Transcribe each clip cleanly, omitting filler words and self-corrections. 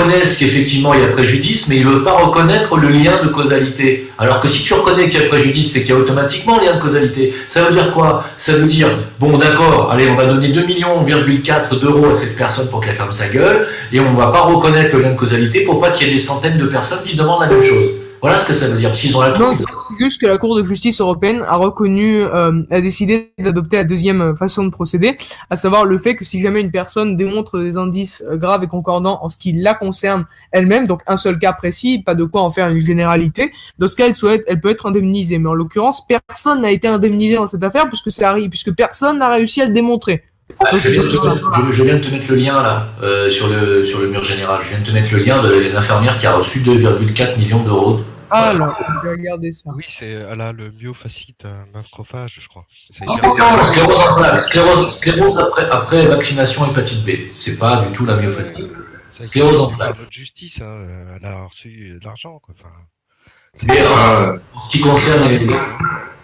reconnaissent qu'effectivement il y a préjudice, mais ils ne veulent pas reconnaître le lien de causalité. Alors que si tu reconnais qu'il y a préjudice, c'est qu'il y a automatiquement lien de causalité. Ça veut dire quoi? Ça veut dire, bon d'accord, allez, on va donner 2,4 millions d'euros à cette personne pour qu'elle ferme sa gueule, et on ne va pas reconnaître le lien de causalité pour pas qu'il y ait des centaines de personnes qui demandent la même chose. Voilà ce que ça veut dire, parce qu'ils ont la Non, c'est juste que la Cour de justice européenne a reconnu, a décidé d'adopter la deuxième façon de procéder, à savoir le fait que si jamais une personne démontre des indices graves et concordants en ce qui la concerne elle-même, donc un seul cas précis, pas de quoi en faire une généralité, dans ce cas, elle peut être indemnisée. Mais en l'occurrence, personne n'a été indemnisé dans cette affaire puisque personne n'a réussi à le démontrer. Je viens de te mettre le lien là sur le mur général. Je viens de te mettre le lien d'une infirmière qui a reçu 2,4 millions d'euros. Ah là, je vais regarder ça. Oui, c'est le myofascite macrophage, je crois. Non, sclérose en plaques. Sclérose après vaccination hépatite B. C'est pas du tout la myofascite. Sclérose en plaques. Notre justice, elle a reçu de l'argent, quoi. Enfin, mais en ce qui concerne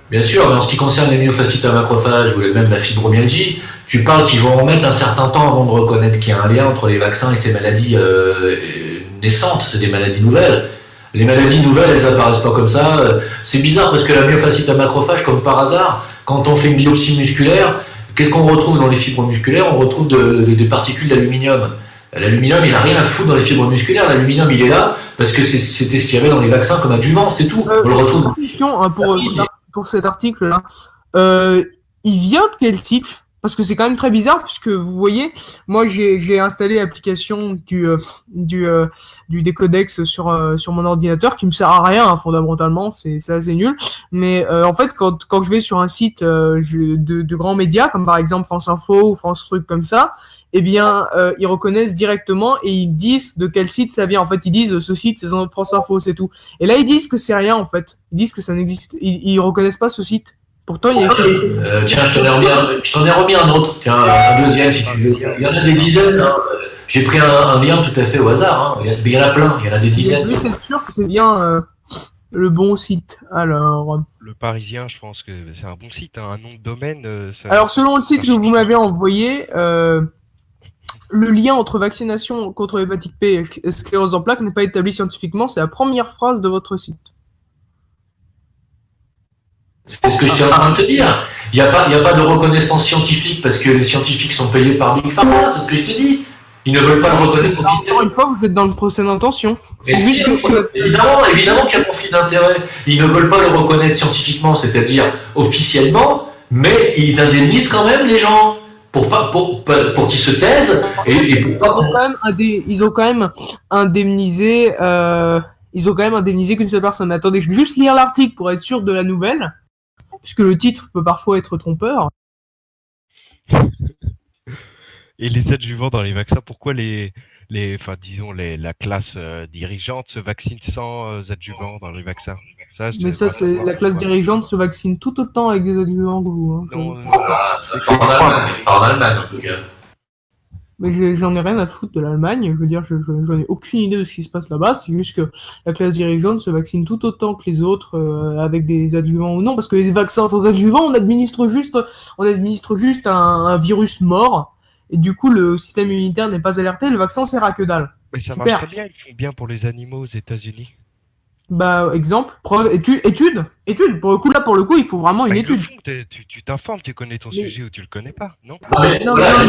bien sûr, mais en ce qui concerne les myofascites à macrophage ou même la fibromyalgie, tu parles qu'ils vont en mettre un certain temps avant de reconnaître qu'il y a un lien entre les vaccins et ces maladies naissantes, c'est des maladies nouvelles. Les maladies nouvelles, elles apparaissent pas comme ça. C'est bizarre parce que la myofascite à macrophage, comme par hasard, quand on fait une biopsie musculaire, qu'est-ce qu'on retrouve dans les fibres musculaires? On retrouve des particules d'aluminium. L'aluminium, il n'a rien à foutre dans les fibres musculaires. L'aluminium, il est là parce que c'était ce qu'il y avait dans les vaccins comme adjuvant, c'est tout. On le retrouve. Une question pour cet article-là. Il vient de quel site? Parce que c'est quand même très bizarre, puisque vous voyez, moi j'ai installé l'application du Décodex sur mon ordinateur, qui me sert à rien hein, fondamentalement, c'est assez nul. Mais en fait, quand je vais sur un site de grands médias, comme par exemple France Info ou France Truc comme ça, eh bien, ils reconnaissent directement et ils disent de quel site ça vient. En fait, ils disent ce site, c'est France Info, c'est tout. Et là, ils disent que c'est rien en fait. Ils disent que ça n'existe. Ils reconnaissent pas ce site. Pourtant, il y a tiens, je t'en ai remis un autre, tiens, un deuxième si tu veux. Il y en a des dizaines. Hein. J'ai pris un lien tout à fait au hasard. Hein. Il y en a plein, il y en a des dizaines. Je suis sûr que c'est bien le bon site. Alors. Le Parisien, je pense que c'est un bon site, hein. Un nom de domaine. Alors, selon le site que vous m'avez envoyé, le lien entre vaccination contre l'hépatite P et sclérose en plaques n'est pas établi scientifiquement. C'est la première phrase de votre site. C'est ce que je suis en train de te dire. Il n'y a pas de reconnaissance scientifique parce que les scientifiques sont payés par Big Pharma, c'est ce que je te dis. Ils ne veulent pas le reconnaître officiellement. Encore une fois, vous êtes dans le procès d'intention. C'est juste que... Évidemment qu'il y a conflit d'intérêt. Ils ne veulent pas le reconnaître scientifiquement, c'est-à-dire officiellement, mais ils indemnisent quand même les gens pour qu'ils se taisent et pour pas... Ils ont quand même indemnisé qu'une seule personne. Attendez, je vais juste lire l'article pour être sûr de la nouvelle. Puisque le titre peut parfois être trompeur. Et les adjuvants dans les vaccins, pourquoi la classe dirigeante se vaccine sans adjuvants dans les vaccins? Mais ça, c'est la classe dirigeante se vaccine tout autant avec des adjuvants que vous. Hein, non. En Allemagne, en tout cas. Mais j'en ai rien à foutre de l'Allemagne, je veux dire, j'en ai aucune idée de ce qui se passe là-bas, c'est juste que la classe dirigeante se vaccine tout autant que les autres avec des adjuvants ou non, parce que les vaccins sans adjuvants, on administre juste un virus mort, et du coup le système immunitaire n'est pas alerté, le vaccin sert à que dalle. Mais ça marche très bien, ils font bien pour les animaux aux États-Unis. Bah, exemple, preuve, étude. Pour le coup, il faut vraiment une étude. Tu t'informes, tu connais ton sujet ou tu le connais pas, non?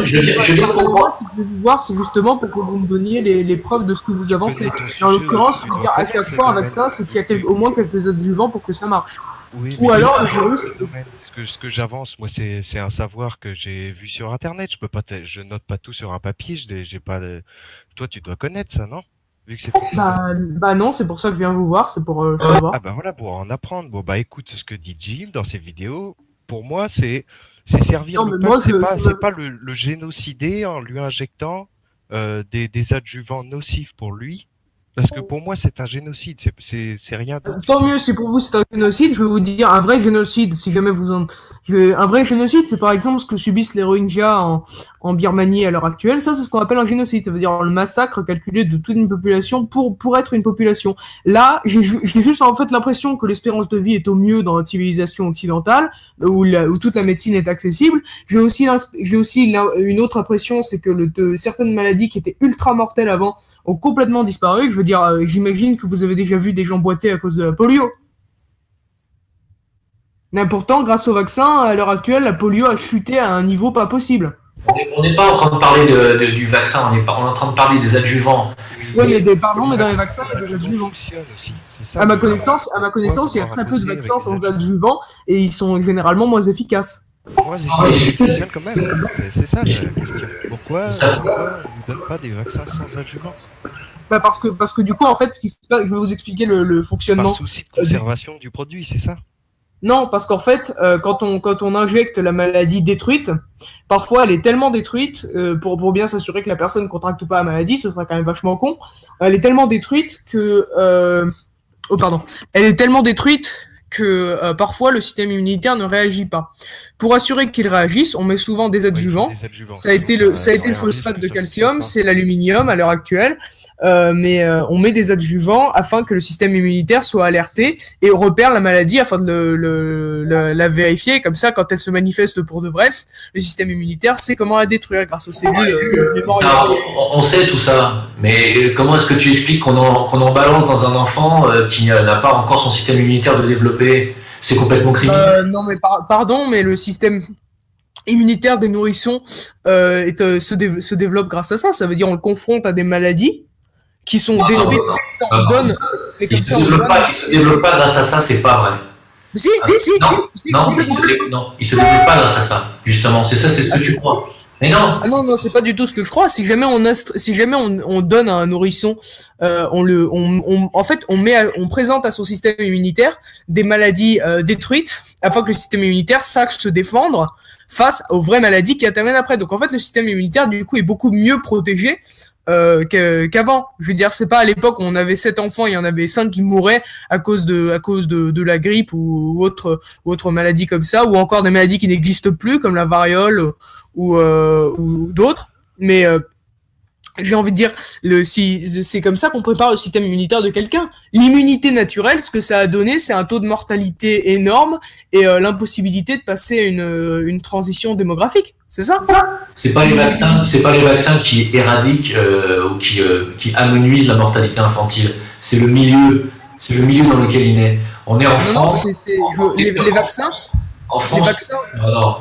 Je viens pour moi. Ce que je veux voir, c'est justement pour que vous me donniez les preuves de ce que vous avancez. En l'occurrence, à chaque fois un vaccin, c'est qu'il y a au moins quelques adjuvants pour que ça marche. Oui, ou alors le virus. Ce que j'avance, moi, c'est un savoir que j'ai vu sur Internet. Je note pas tout sur un papier. J'ai pas. Toi, tu dois connaître ça, non? Vu que c'est bah non, c'est pour ça que je viens vous voir, c'est pour savoir. Ah bah voilà, pour en apprendre. Bon bah écoute ce que dit Jim dans ses vidéos. Pour moi, c'est servir le peuple. C'est pas le génocider en lui injectant des adjuvants nocifs pour lui. Parce que pour moi, c'est un génocide, c'est rien d'autre. Tant mieux, si pour vous c'est un génocide, je vais vous dire un vrai génocide, si jamais Un vrai génocide, c'est par exemple ce que subissent les Rohingyas en Birmanie à l'heure actuelle. Ça, c'est ce qu'on appelle un génocide. Ça veut dire le massacre calculé de toute une population pour être une population. Là, j'ai juste en fait l'impression que l'espérance de vie est au mieux dans la civilisation occidentale, où toute la médecine est accessible. J'ai aussi une autre impression, c'est que certaines maladies qui étaient ultra mortelles avant ont complètement disparu. Je veux dire, j'imagine que vous avez déjà vu des gens boiter à cause de la polio. Mais pourtant, grâce au vaccin, à l'heure actuelle, la polio a chuté à un niveau pas possible. On n'est pas en train de parler du vaccin, on est en train de parler des adjuvants. Oui, mais dans les vaccins, il y a des adjuvants. À ma connaissance, il y a très peu de vaccins sans adjuvants et ils sont généralement moins efficaces. Moi, c'est fonctionne quand même. C'est ça la question. Pourquoi on ne donne pas des vaccins sans adjuvants? Parce que du coup, en fait, ce qui se passe, je vais vous expliquer le fonctionnement. Par souci de conservation du produit, c'est ça? Non, parce qu'en fait, quand on injecte la maladie détruite, parfois elle est tellement détruite, pour bien s'assurer que la personne ne contracte pas la maladie, ce serait quand même vachement con. Elle est tellement détruite que parfois le système immunitaire ne réagit pas. Pour assurer qu'il réagisse, on met souvent des adjuvants. Ça a été le phosphate de calcium, c'est l'aluminium à l'heure actuelle. Mais on met des adjuvants afin que le système immunitaire soit alerté et repère la maladie afin de la vérifier. Comme ça, quand elle se manifeste pour de vrai, le système immunitaire sait comment la détruire grâce aux cellules mémorielles. On sait tout ça, mais comment est-ce que tu expliques qu'on en balance dans un enfant qui n'a pas encore son système immunitaire de développer? C'est complètement criminel. Non, mais pardon, mais le système immunitaire des nourrissons se développe grâce à ça. Ça veut dire on le confronte à des maladies qui sont détruites. Il ne se développe pas grâce à ça, c'est pas vrai. Si. Non, il se développe pas grâce à ça, justement. C'est ce que tu crois. Mais non. Ah non, c'est pas du tout ce que je crois. Si jamais on donne à un nourrisson, on présente à son système immunitaire des maladies détruites afin que le système immunitaire sache se défendre face aux vraies maladies qui interviennent après. Donc en fait, le système immunitaire du coup est beaucoup mieux protégé qu'avant. Je veux dire, c'est pas à l'époque où on avait 7 enfants, il y en avait 5 qui mouraient à cause de la grippe ou autre maladie comme ça, ou encore des maladies qui n'existent plus comme la variole ou d'autres. Mais j'ai envie de dire, c'est comme ça qu'on prépare le système immunitaire de quelqu'un. L'immunité naturelle, ce que ça a donné, c'est un taux de mortalité énorme et l'impossibilité de passer une transition démographique. C'est ça? C'est pas les vaccins qui éradiquent ou qui amenuisent la mortalité infantile. C'est le milieu dans lequel il naît. On est en France. Les vaccins. En France. Les vaccins. Non,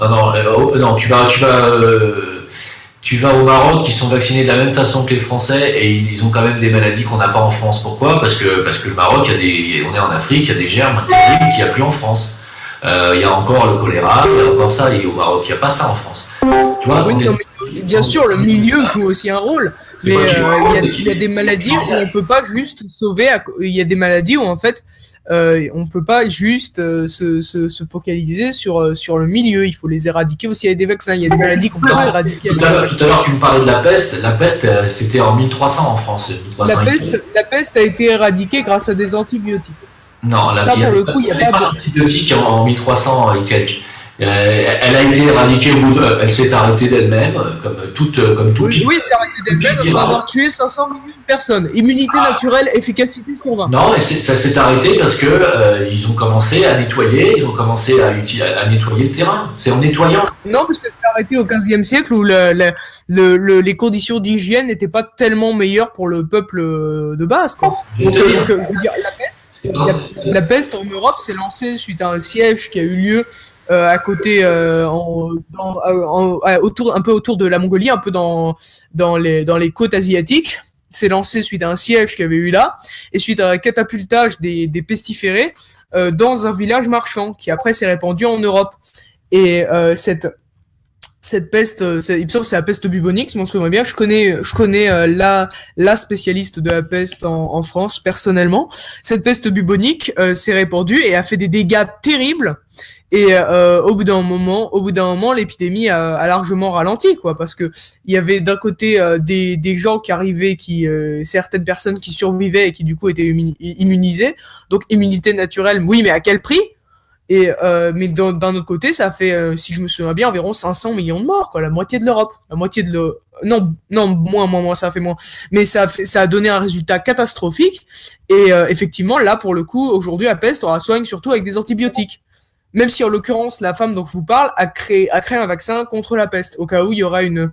tu vas au Maroc, ils sont vaccinés de la même façon que les Français et ils ont quand même des maladies qu'on n'a pas en France. Pourquoi? Parce que le Maroc, on est en Afrique, il y a des germes terribles qu'il n'y a plus en France. Il y a encore le choléra, il y a encore ça, et au Maroc, il n'y a pas ça en France. Tu vois, bien sûr, le milieu joue aussi un rôle, mais il y a des maladies où on peut pas juste sauver. Il y a des maladies où en fait, on peut pas juste se focaliser sur le milieu. Il faut les éradiquer aussi avec des vaccins. Il y a des maladies qu'on peut pas éradiquer. Tout à l'heure, tu me parlais de la peste. La peste, c'était en 1300 en France. La peste a été éradiquée grâce à des antibiotiques. Non, il n'y a pas d'antibiotiques en 1300 et quelques. Elle a été éradiquée elle s'est arrêtée d'elle-même, comme toute. Oui, c'est arrêtée d'elle-même après avoir tué 500 000 personnes. Immunité naturelle, efficacité sur 20. Non, ça s'est arrêté parce que ils ont commencé à nettoyer, à nettoyer le terrain. C'est en nettoyant. Non, parce que c'est arrêté au XVe siècle où les conditions d'hygiène n'étaient pas tellement meilleures pour le peuple de base, quoi. Donc, je veux dire, la peste en Europe s'est lancée suite à un siège qui a eu lieu à côté, un peu autour de la Mongolie, un peu dans les côtes asiatiques. C'est lancé suite à un siège qu'il y avait eu là, et suite à un catapultage des pestiférés dans un village marchand, qui après s'est répandu en Europe. Et cette peste, il me semble que c'est la peste bubonique, si je m'en souviens bien. Je connais la spécialiste de la peste en France personnellement. Cette peste bubonique s'est répandue et a fait des dégâts terribles. Et au bout d'un moment, l'épidémie a largement ralenti, quoi, parce que il y avait d'un côté des gens qui arrivaient, certaines personnes qui survivaient et qui du coup étaient immunisées. Donc immunité naturelle, oui, mais à quel prix? Mais d'un autre côté, ça fait, si je me souviens bien, environ 500 millions de morts, quoi, la moitié de l'Europe, la moitié de le... Non, moins, ça a fait moins. Mais ça a donné un résultat catastrophique. Et effectivement, là, pour le coup, aujourd'hui, la peste, on la soigne surtout avec des antibiotiques. Même si, en l'occurrence, la femme dont je vous parle a créé un vaccin contre la peste, au cas où il y aura une...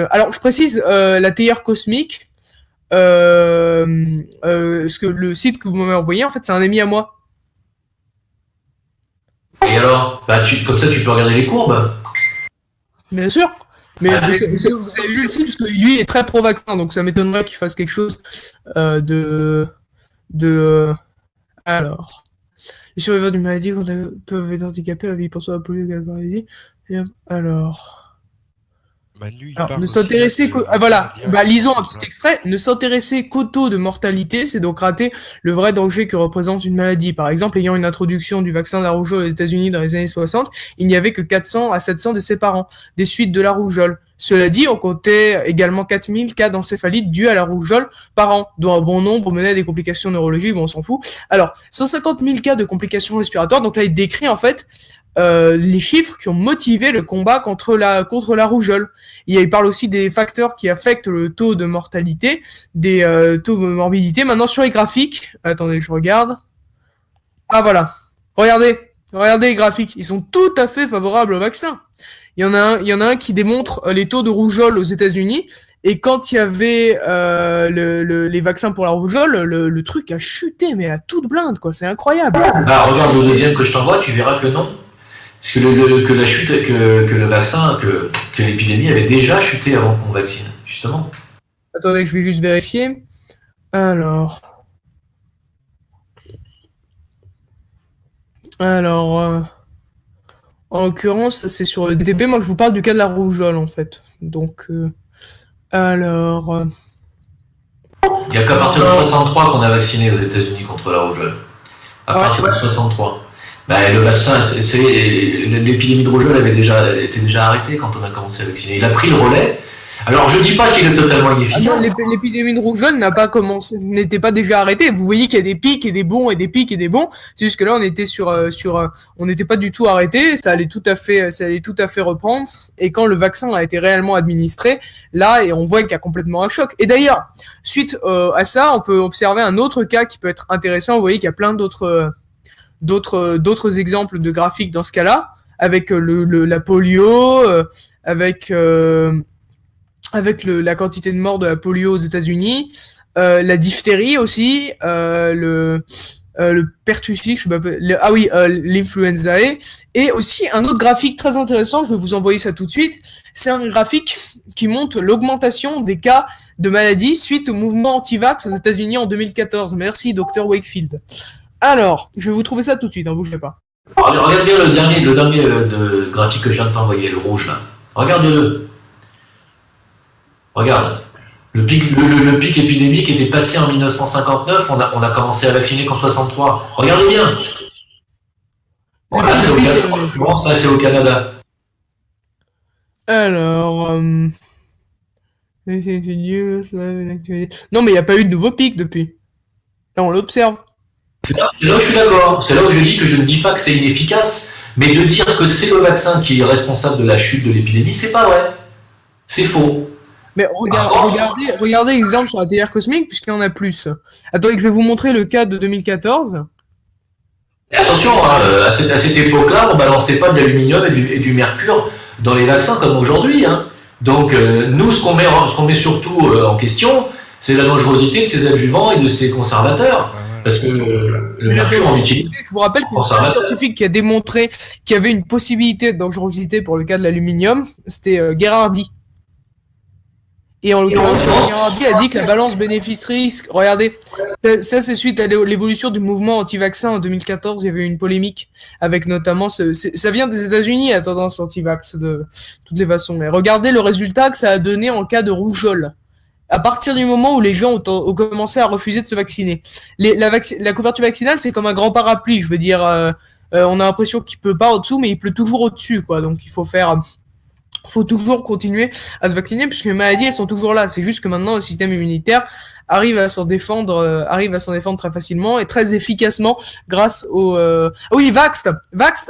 Alors, je précise, la théière cosmique, ce que le site que vous m'avez envoyé, en fait, c'est un ami à moi. Et alors, comme ça, tu peux regarder les courbes. Bien sûr. Mais vous avez lu le site, parce que lui, il est très pro-vaccin, donc ça m'étonnerait qu'il fasse quelque chose Alors, les survivants d'une maladie peuvent être handicapés à vie pour soi, la polio, la maladie. Alors... Alors, ne s'intéresser qu'au... Ah, voilà, lisons un petit extrait. Ne s'intéresser qu'au taux de mortalité, c'est donc rater le vrai danger que représente une maladie. Par exemple, ayant une introduction du vaccin de la rougeole aux États-Unis dans les années 60, il n'y avait que 400 à 700 décès par an des suites de la rougeole. Cela dit, on comptait également 4000 cas d'encéphalite dus à la rougeole par an, dont un bon nombre menaient à des complications neurologiques, bon, on s'en fout. Alors, 150 000 cas de complications respiratoires, donc là, il décrit en fait les chiffres qui ont motivé le combat contre la rougeole. Il parle aussi des facteurs qui affectent le taux de mortalité, des taux de morbidité. Maintenant, sur les graphiques, attendez, je regarde. Ah, voilà. Regardez les graphiques. Ils sont tout à fait favorables au vaccin. Il y en a un qui démontre les taux de rougeole aux États-Unis. Et quand il y avait les vaccins pour la rougeole, le truc a chuté, mais à toute blinde, quoi. C'est incroyable. Regarde le deuxième que je t'envoie, tu verras que non. Parce que la chute, que le vaccin, que l'épidémie avait déjà chuté avant qu'on vaccine, justement. Attendez, je vais juste vérifier. Alors, en l'occurrence, c'est sur le DB. Moi, je vous parle du cas de la rougeole, en fait. Donc, il n'y a qu'à partir de 63 qu'on a vacciné aux États-Unis contre la rougeole. À partir de 63. Le vaccin, l'épidémie de rougeole était déjà arrêtée quand on a commencé à vacciner. Il a pris le relais. Alors, je dis pas qu'il est totalement inefficace. Non, l'épidémie de rougeole n'était pas déjà arrêtée. Vous voyez qu'il y a des pics et des bons et des pics et des bons. C'est juste que là, on était on n'était pas du tout arrêté. Ça allait tout à fait reprendre. Et quand le vaccin a été réellement administré, là, et on voit qu'il y a complètement un choc. Et d'ailleurs, suite à ça, on peut observer un autre cas qui peut être intéressant. Vous voyez qu'il y a plein d'autres exemples de graphiques dans ce cas-là, avec la polio, avec la quantité de morts de la polio aux États-Unis, la diphtérie aussi, le pertussis, je sais pas, l'influenzae, et aussi un autre graphique très intéressant, je vais vous envoyer ça tout de suite, c'est un graphique qui montre l'augmentation des cas de maladies suite au mouvement anti-vax aux États-Unis en 2014. Merci, Dr. Wakefield. Alors, je vais vous trouver ça tout de suite, hein, bougez pas. Regarde bien le dernier de graphique que je viens de t'envoyer, le rouge là. Regarde-le. Regarde. Le pic épidémique était passé en 1959, on a commencé à vacciner qu'en 63. Regarde bien. Bon, là, c'est au Canada. Bon, ça, c'est au Canada. Alors, non, mais il n'y a pas eu de nouveau pic depuis. Là, on l'observe. C'est là où je suis d'accord. C'est là où je dis que je ne dis pas que c'est inefficace, mais de dire que c'est le vaccin qui est responsable de la chute de l'épidémie, c'est pas vrai. C'est faux. Mais regardez l'exemple sur la théière cosmique, puisqu'il y en a plus. Attendez, je vais vous montrer le cas de 2014. Et attention, à cette époque-là, on balançait pas de l'aluminium et du mercure dans les vaccins comme aujourd'hui. Hein. Donc, nous, ce qu'on met surtout en question, c'est la dangerosité de ces adjuvants et de ces conservateurs. Parce que le mercure, on utilise. Je vous rappelle qu'il y a un scientifique qui a démontré qu'il y avait une possibilité de dangerosité pour le cas de l'aluminium, c'était Gherardi. Et en l'occurrence, Gherardi a dit que la balance bénéfice-risque, regardez, ça c'est suite à l'évolution du mouvement anti-vaccin en 2014, il y avait une polémique avec notamment ça vient des États-Unis, la tendance anti-vax de toutes les façons. Mais regardez le résultat que ça a donné en cas de rougeole. À partir du moment où les gens ont commencé à refuser de se vacciner. La couverture vaccinale, c'est comme un grand parapluie, je veux dire, on a l'impression qu'il pleut pas au-dessous, mais il pleut toujours au-dessus, quoi. Donc il faut faire faut toujours continuer à se vacciner puisque les maladies elles sont toujours là. C'est juste que maintenant le système immunitaire arrive à s'en défendre très facilement et très efficacement grâce au oui, Vaxxed,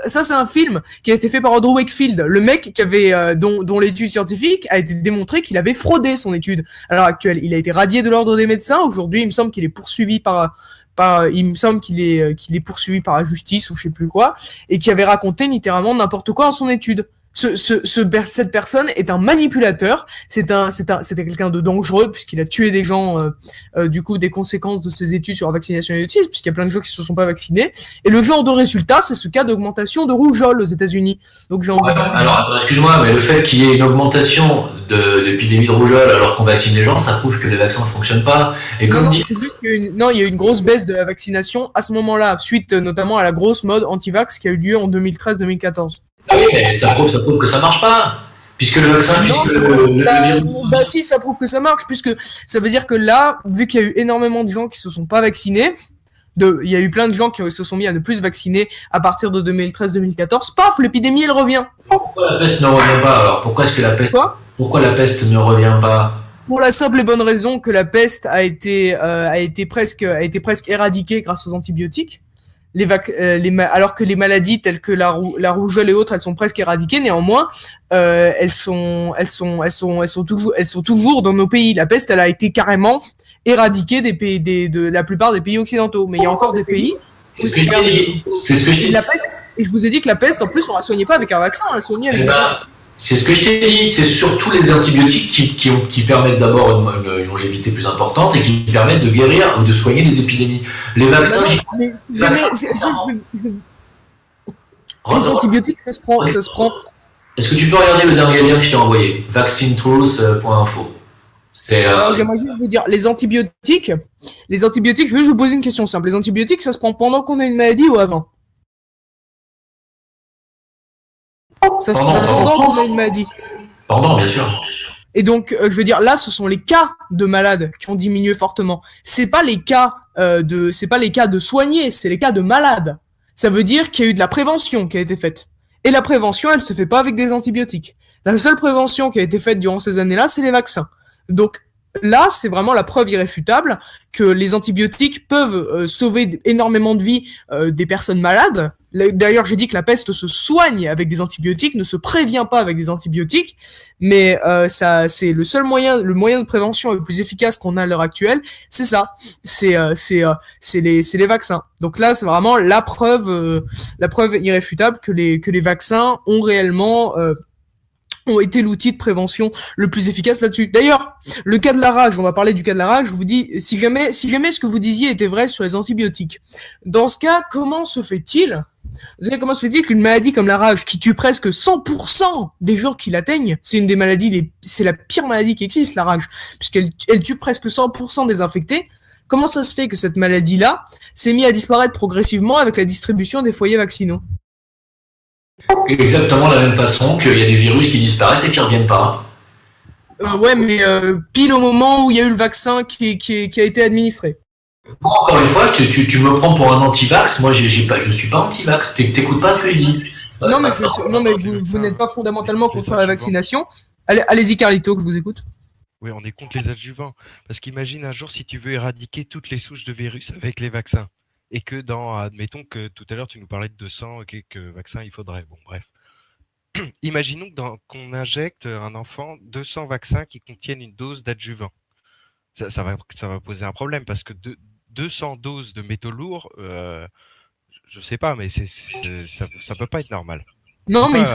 ça c'est un film qui a été fait par Andrew Wakefield, le mec qui avait dont l'étude scientifique a été démontré qu'il avait fraudé son étude à l'heure actuelle. Il a été radié de l'ordre des médecins. Aujourd'hui, il me semble qu'il est poursuivi il me semble qu'il est poursuivi par la justice ou je sais plus quoi, et qui avait raconté littéralement n'importe quoi dans son étude. Cette personne est un manipulateur, c'était quelqu'un de dangereux puisqu'il a tué des gens, du coup des conséquences de ses études sur la vaccination et l'autisme, puisqu'il y a plein de gens qui se sont pas vaccinés, et le genre de résultat, c'est ce cas d'augmentation de rougeole aux États-Unis. Donc j'ai envie de dire... Alors, attends, excuse-moi, mais le fait qu'il y ait une augmentation d'épidémie de rougeole alors qu'on vaccine les gens, ça prouve que les vaccins ne fonctionnent pas. Et comme dit... c'est juste il y a eu une grosse baisse de la vaccination à ce moment-là, suite notamment à la grosse mode anti-vax qui a eu lieu en 2013-2014. Ah oui, mais ça prouve que ça marche pas. Puisque le vaccin, si, ça prouve que ça marche, puisque ça veut dire que là, vu qu'il y a eu énormément de gens qui se sont pas vaccinés, il y a eu plein de gens qui se sont mis à ne plus se vacciner à partir de 2013-2014, paf, l'épidémie, elle revient. Pourquoi la peste ne revient pas alors? Pourquoi la peste ne revient pas? Pour la simple et bonne raison que la peste a été presque éradiquée grâce aux antibiotiques. Alors que les maladies telles que la rougeole et autres, elles sont presque éradiquées. Néanmoins, elles sont toujours dans nos pays. La peste, elle a été carrément éradiquée de la plupart des pays occidentaux. Mais il y a encore des pays. C'est ce que je dis. Et je vous ai dit que la peste, en plus, on la soignait pas avec un vaccin, on la soignait avec c'est ce que je t'ai dit, c'est surtout les antibiotiques qui permettent d'abord une longévité plus importante et qui permettent de guérir ou de soigner les épidémies. Les vaccins... Les antibiotiques, ça se prend... Est-ce que tu peux regarder le dernier lien que je t'ai envoyé? vaccinetruth.info. Alors, j'aimerais juste vous dire, les antibiotiques, je vais vous poser une question simple. Les antibiotiques, ça se prend pendant qu'on a une maladie ou avant? Ça se prend pendant qu'on a une maladie. Pendant, bien sûr. Et donc, je veux dire, là, ce sont les cas de malades qui ont diminué fortement. C'est pas les cas de soignés, c'est les cas de malades. Ça veut dire qu'il y a eu de la prévention qui a été faite. Et la prévention, elle se fait pas avec des antibiotiques. La seule prévention qui a été faite durant ces années-là, c'est les vaccins. Donc, là, c'est vraiment la preuve irréfutable que les antibiotiques peuvent sauver énormément de vies des personnes malades. D'ailleurs, j'ai dit que la peste se soigne avec des antibiotiques, ne se prévient pas avec des antibiotiques, mais ça, c'est le seul moyen, le moyen de prévention le plus efficace qu'on a à l'heure actuelle, c'est ça, c'est les vaccins. Donc là, c'est vraiment la preuve irréfutable que les vaccins ont réellement ont été l'outil de prévention le plus efficace là-dessus. D'ailleurs, le cas de la rage, on va parler du cas de la rage, je vous dis, si jamais ce que vous disiez était vrai sur les antibiotiques, dans ce cas, comment se fait-il qu'une maladie comme la rage, qui tue presque 100% des gens qui l'atteignent, c'est une des maladies, c'est la pire maladie qui existe, la rage, puisqu'elle tue presque 100% des infectés, comment ça se fait que cette maladie-là s'est mise à disparaître progressivement avec la distribution des foyers vaccinaux? Exactement de la même façon qu'il y a des virus qui disparaissent et qui ne reviennent pas. Ouais, mais pile au moment où il y a eu le vaccin qui a été administré. Encore une fois, tu me prends pour un anti-vax. Moi, je suis pas anti-vax. T'écoutes pas ce que je dis. Non, mais vous n'êtes pas fondamentalement contre la vaccination. Allez-y, Carlito, que je vous écoute. Oui, on est contre les adjuvants. Parce qu'imagine un jour si tu veux éradiquer toutes les souches de virus avec les vaccins. Et que admettons que tout à l'heure tu nous parlais de 200 quelques vaccins il faudrait. Bon, bref. Imaginons qu'on injecte un enfant 200 vaccins qui contiennent une dose d'adjuvant. Ça va poser un problème parce que 200 doses de métaux lourds, je sais pas, mais ça peut pas être normal. Non, mais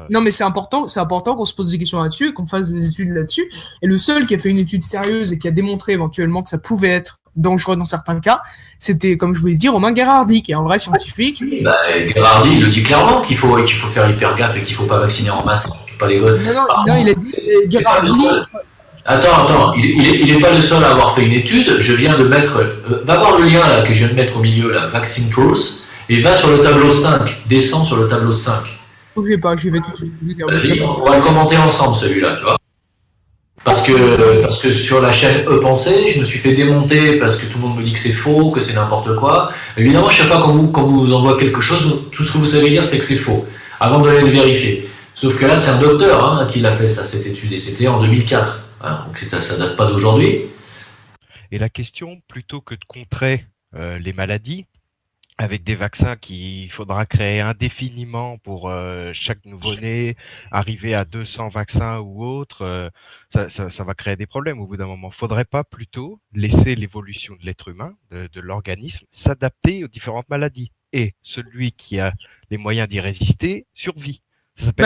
non, mais c'est important qu'on se pose des questions là-dessus, qu'on fasse des études là-dessus. Et le seul qui a fait une étude sérieuse et qui a démontré éventuellement que ça pouvait être dangereux dans certains cas, c'était, comme je voulais dire, Romain Gherardi, qui est un vrai scientifique. Gherardi, il le dit clairement qu'il faut faire hyper gaffe et qu'il faut pas vacciner en masse, surtout pas les gosses. Non, il a dit Gherardi. Attends, il est pas le seul à avoir fait une étude. Je viens de mettre, va voir le lien là que je viens de mettre au milieu, là, Vaccine Truth, et va sur le tableau 5, descends sur le tableau 5. J'y vais tout de suite. Vas-y, on va le commenter ensemble celui-là, tu vois. Parce que sur la chaîne E-Pensée, je me suis fait démonter parce que tout le monde me dit que c'est faux, que c'est n'importe quoi. Évidemment, chaque fois quand vous envoie quelque chose, tout ce que vous savez dire, c'est que c'est faux, avant de aller le vérifier. Sauf que là, c'est un docteur hein, qui l'a fait, ça, cette étude, et c'était en 2004. Hein, donc ça date pas d'aujourd'hui. Et la question, plutôt que de contrer les maladies, avec des vaccins qu'il faudra créer indéfiniment pour chaque nouveau-né, arriver à 200 vaccins ou autres, ça va créer des problèmes au bout d'un moment. Faudrait pas plutôt laisser l'évolution de l'être humain, de l'organisme, s'adapter aux différentes maladies. Et celui qui a les moyens d'y résister survit.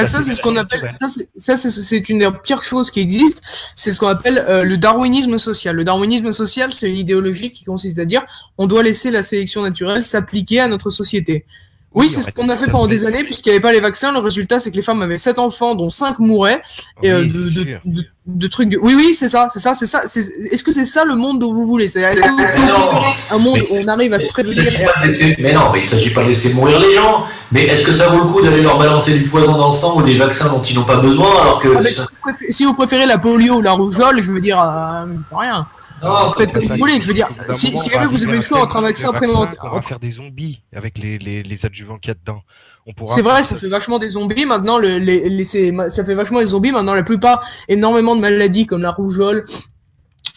Ça c'est ce qu'on appelle, c'est une des pires choses qui existent, c'est ce qu'on appelle le darwinisme social. Le darwinisme social, c'est une idéologie qui consiste à dire on doit laisser la sélection naturelle s'appliquer à notre société. Oui, c'est ce qu'on a fait pendant des années, puisqu'il n'y avait pas les vaccins. Le résultat, c'est que les femmes avaient 7 enfants, dont 5 mouraient, et de trucs de... Oui, c'est ça. Est-ce que c'est ça le monde dont vous voulez? Est-ce que vous voulez un monde où on arrive à se prévenir? Mais non, mais il ne s'agit pas de laisser mourir les gens. Mais est-ce que ça vaut le coup d'aller leur balancer du poison dans le sang ou des vaccins dont ils n'ont pas besoin alors que... Si vous préférez la polio ou la rougeole, je veux dire, rien. Non, faites comme vous voulez, je veux dire, si jamais vous avez le choix entre un vaccin préventif... On va faire des zombies avec les adjuvants qu'il y a dedans. C'est vrai, ça fait vachement des zombies. Maintenant, ça fait vachement des zombies. Maintenant, la plupart, énormément de maladies comme la rougeole,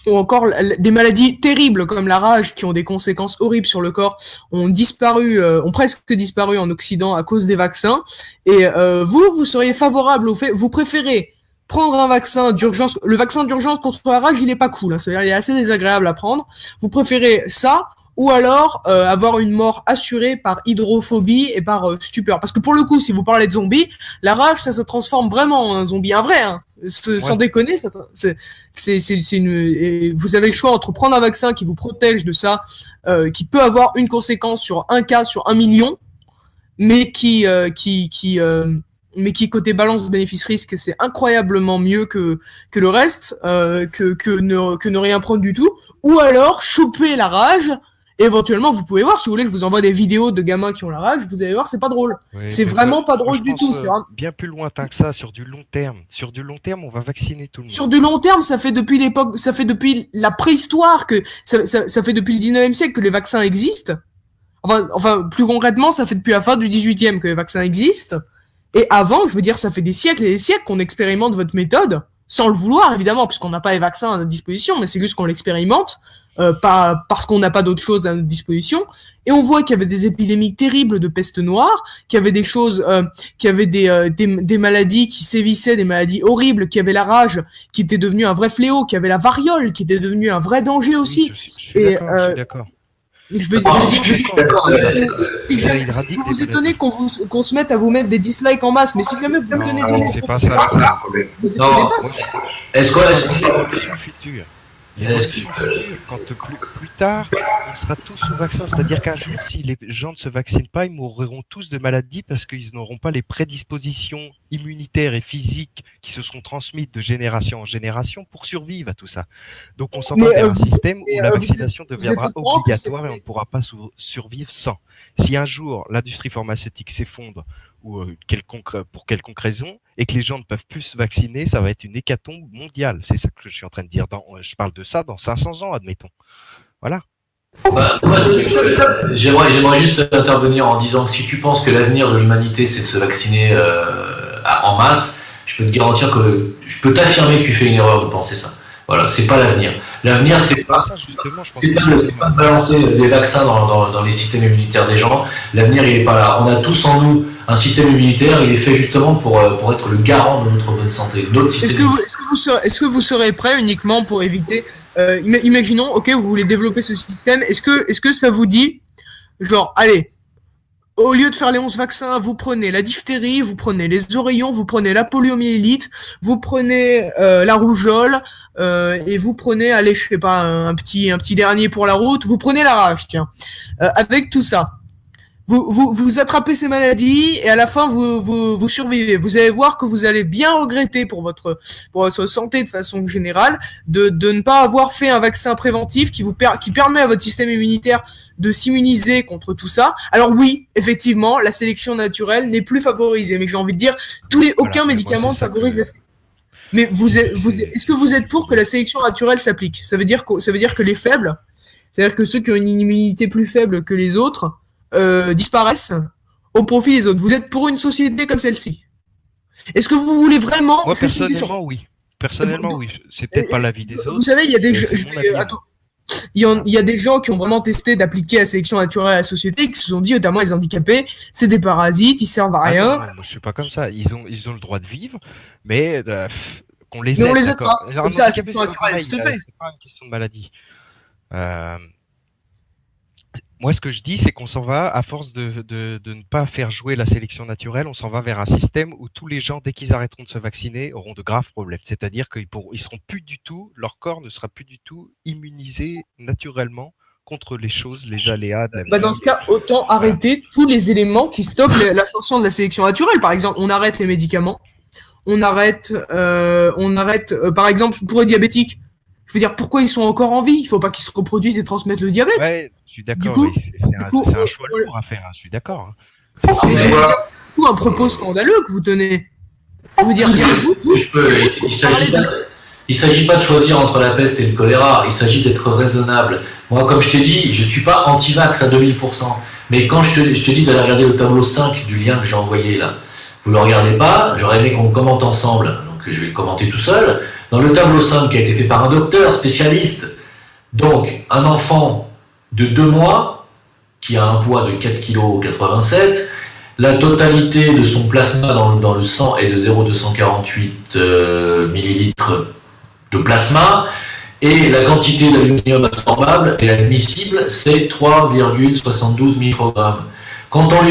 ou encore des maladies terribles comme la rage, qui ont des conséquences horribles sur le corps, ont presque disparu en Occident à cause des vaccins. Et vous seriez favorable au fait, vous préférez prendre un vaccin d'urgence. Le vaccin d'urgence contre la rage, il est pas cool, hein, c'est-à-dire il est assez désagréable à prendre. Vous préférez ça ou alors avoir une mort assurée par hydrophobie et par stupeur. Parce que pour le coup, si vous parlez de zombies, la rage, ça se transforme vraiment en un zombie, un vrai, hein. Sans déconner, vous avez le choix entre prendre un vaccin qui vous protège de ça, qui peut avoir une conséquence sur un cas sur 1 million, mais qui côté balance bénéfice-risque, c'est incroyablement mieux que le reste, que ne rien prendre du tout, ou alors choper la rage. Éventuellement, vous pouvez voir, si vous voulez, je vous envoie des vidéos de gamins qui ont la rage, vous allez voir, c'est pas drôle. Oui, c'est vraiment pas drôle du tout. C'est bien plus lointain que ça, sur du long terme. Sur du long terme, on va vacciner tout le monde. Sur du long terme, ça fait depuis la préhistoire, ça fait depuis le 19e siècle que les vaccins existent. Enfin, plus concrètement, ça fait depuis la fin du 18e que les vaccins existent. Et avant, je veux dire, ça fait des siècles et des siècles qu'on expérimente votre méthode, sans le vouloir, évidemment, puisqu'on n'a pas les vaccins à notre disposition, mais c'est juste qu'on l'expérimente. Pas parce qu'on n'a pas d'autres choses à notre disposition, et on voit qu'il y avait des épidémies terribles de peste noire, qu'il y avait des choses, qu'il y avait des maladies qui sévissaient, des maladies horribles, qu'il y avait la rage qui était devenue un vrai fléau, qu'il y avait la variole qui était devenue un vrai danger aussi. Je suis d'accord. Je veux dire, vous vous étonnez qu'on se mette à vous mettre des dislikes en masse, mais si jamais vous me donnez des... C'est pas ça. Non, est-ce que quand plus tard, on sera tous sous vaccin, c'est-à-dire qu'un jour, si les gens ne se vaccinent pas, ils mourront tous de maladies parce qu'ils n'auront pas les prédispositions immunitaires et physiques qui se seront transmises de génération en génération pour survivre à tout ça. Donc on s'en va vers un système où la vaccination deviendra obligatoire et on ne pourra pas survivre sans. Si un jour l'industrie pharmaceutique s'effondre ou pour quelconque raison, et que les gens ne peuvent plus se vacciner, ça va être une hécatombe mondiale. C'est ça que je suis en train de dire. Je parle de ça dans 500 ans, admettons. Voilà. J'aimerais juste intervenir en disant que si tu penses que l'avenir de l'humanité, c'est de se vacciner en masse, je peux te garantir que je peux t'affirmer que tu fais une erreur de penser ça. Voilà, c'est pas l'avenir. L'avenir, c'est pas de balancer des vaccins dans les systèmes immunitaires des gens. L'avenir, il est pas là. On a tous en nous un système immunitaire, il est fait justement pour être le garant de notre bonne santé. Est-ce que vous serez prêt uniquement pour éviter, imaginons, ok, vous voulez développer ce système, est-ce que ça vous dit, genre, allez, au lieu de faire les 11 vaccins, vous prenez la diphtérie, vous prenez les oreillons, vous prenez la poliomyélite, vous prenez la rougeole, et vous prenez, allez, je sais pas, un petit dernier pour la route, vous prenez la rage, tiens. Avec tout ça, vous attrapez ces maladies et à la fin vous survivez. Vous allez voir que vous allez bien regretter pour votre santé de façon générale de ne pas avoir fait un vaccin préventif qui permet à votre système immunitaire de s'immuniser contre tout ça. Alors oui, effectivement, la sélection naturelle n'est plus favorisée, mais j'ai envie de dire aucun médicament ne favorise la sélection. Mais est-ce que vous êtes pour que la sélection naturelle s'applique? Ça veut dire que les faibles, c'est-à-dire que ceux qui ont une immunité plus faible que les autres disparaissent au profit des autres. Vous êtes pour une société comme celle-ci? Est-ce que vous voulez vraiment... Moi, personnellement, oui. Personnellement, oui. C'est peut-être pas l'avis des autres. Vous savez, il y a des gens... Attends. Il y a des gens qui ont vraiment testé d'appliquer la sélection naturelle à la société, qui se sont dit, notamment les handicapés, c'est des parasites, ils servent à rien. Non, moi je suis pas comme ça. Ils ont le droit de vivre, mais qu'on les aide. Mais on les aide pas. Comme ça, la sélection naturelle, c'est pas une question de maladie. Moi, ce que je dis, c'est qu'on s'en va, à force de ne pas faire jouer la sélection naturelle, on s'en va vers un système où tous les gens, dès qu'ils arrêteront de se vacciner, auront de graves problèmes. C'est-à-dire ils seront plus du tout, leur corps ne sera plus du tout immunisé naturellement contre les choses, les aléas de la vie. Dans ce cas, autant arrêter tous les éléments qui stoppent l'ascension de la sélection naturelle. Par exemple, on arrête les médicaments, on arrête par exemple, pour les diabétiques. Je veux dire, pourquoi ils sont encore en vie? Il faut pas qu'ils se reproduisent et transmettent le diabète. Ouais, je suis d'accord. C'est un choix lourd à faire. Je suis d'accord. C'est un propos scandaleux que vous tenez. Je veux dire, il s'agit pas de choisir entre la peste et le choléra. Il s'agit d'être raisonnable. Moi, comme je t'ai dit, je suis pas anti-vax à 2000%. Mais quand je te dis d'aller regarder le tableau 5 du lien que j'ai envoyé là, vous le regardez pas, j'aurais aimé qu'on le commente ensemble. Donc je vais le commenter tout seul. Dans le tableau 5 qui a été fait par un docteur spécialiste, donc un enfant de 2 mois qui a un poids de 4,87 kg, la totalité de son plasma dans le sang est de 0,248 millilitres de plasma, et la quantité d'aluminium absorbable et admissible, c'est 3,72 microgrammes. Quand on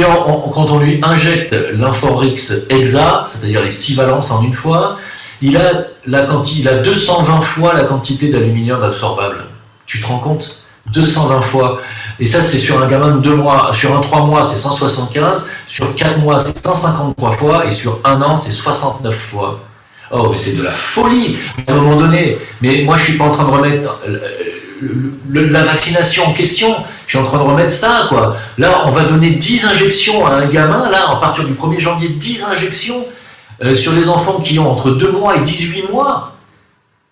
lui injecte l'Inforix Hexa, c'est-à-dire les 6 valences en une fois, il a 220 fois la quantité d'aluminium absorbable. Tu te rends compte? 220 fois. Et ça, c'est sur un gamin de 2 mois. Sur un 3 mois, c'est 175. Sur 4 mois, c'est 153 fois. Et sur 1 an, c'est 69 fois. Oh, mais c'est de la folie à un moment donné. Mais moi, je suis pas en train de remettre la vaccination en question. Je suis en train de remettre ça, quoi. Là, on va donner 10 injections à un gamin. Là, à partir du 1er janvier, 10 injections sur les enfants qui ont entre 2 mois et 18 mois.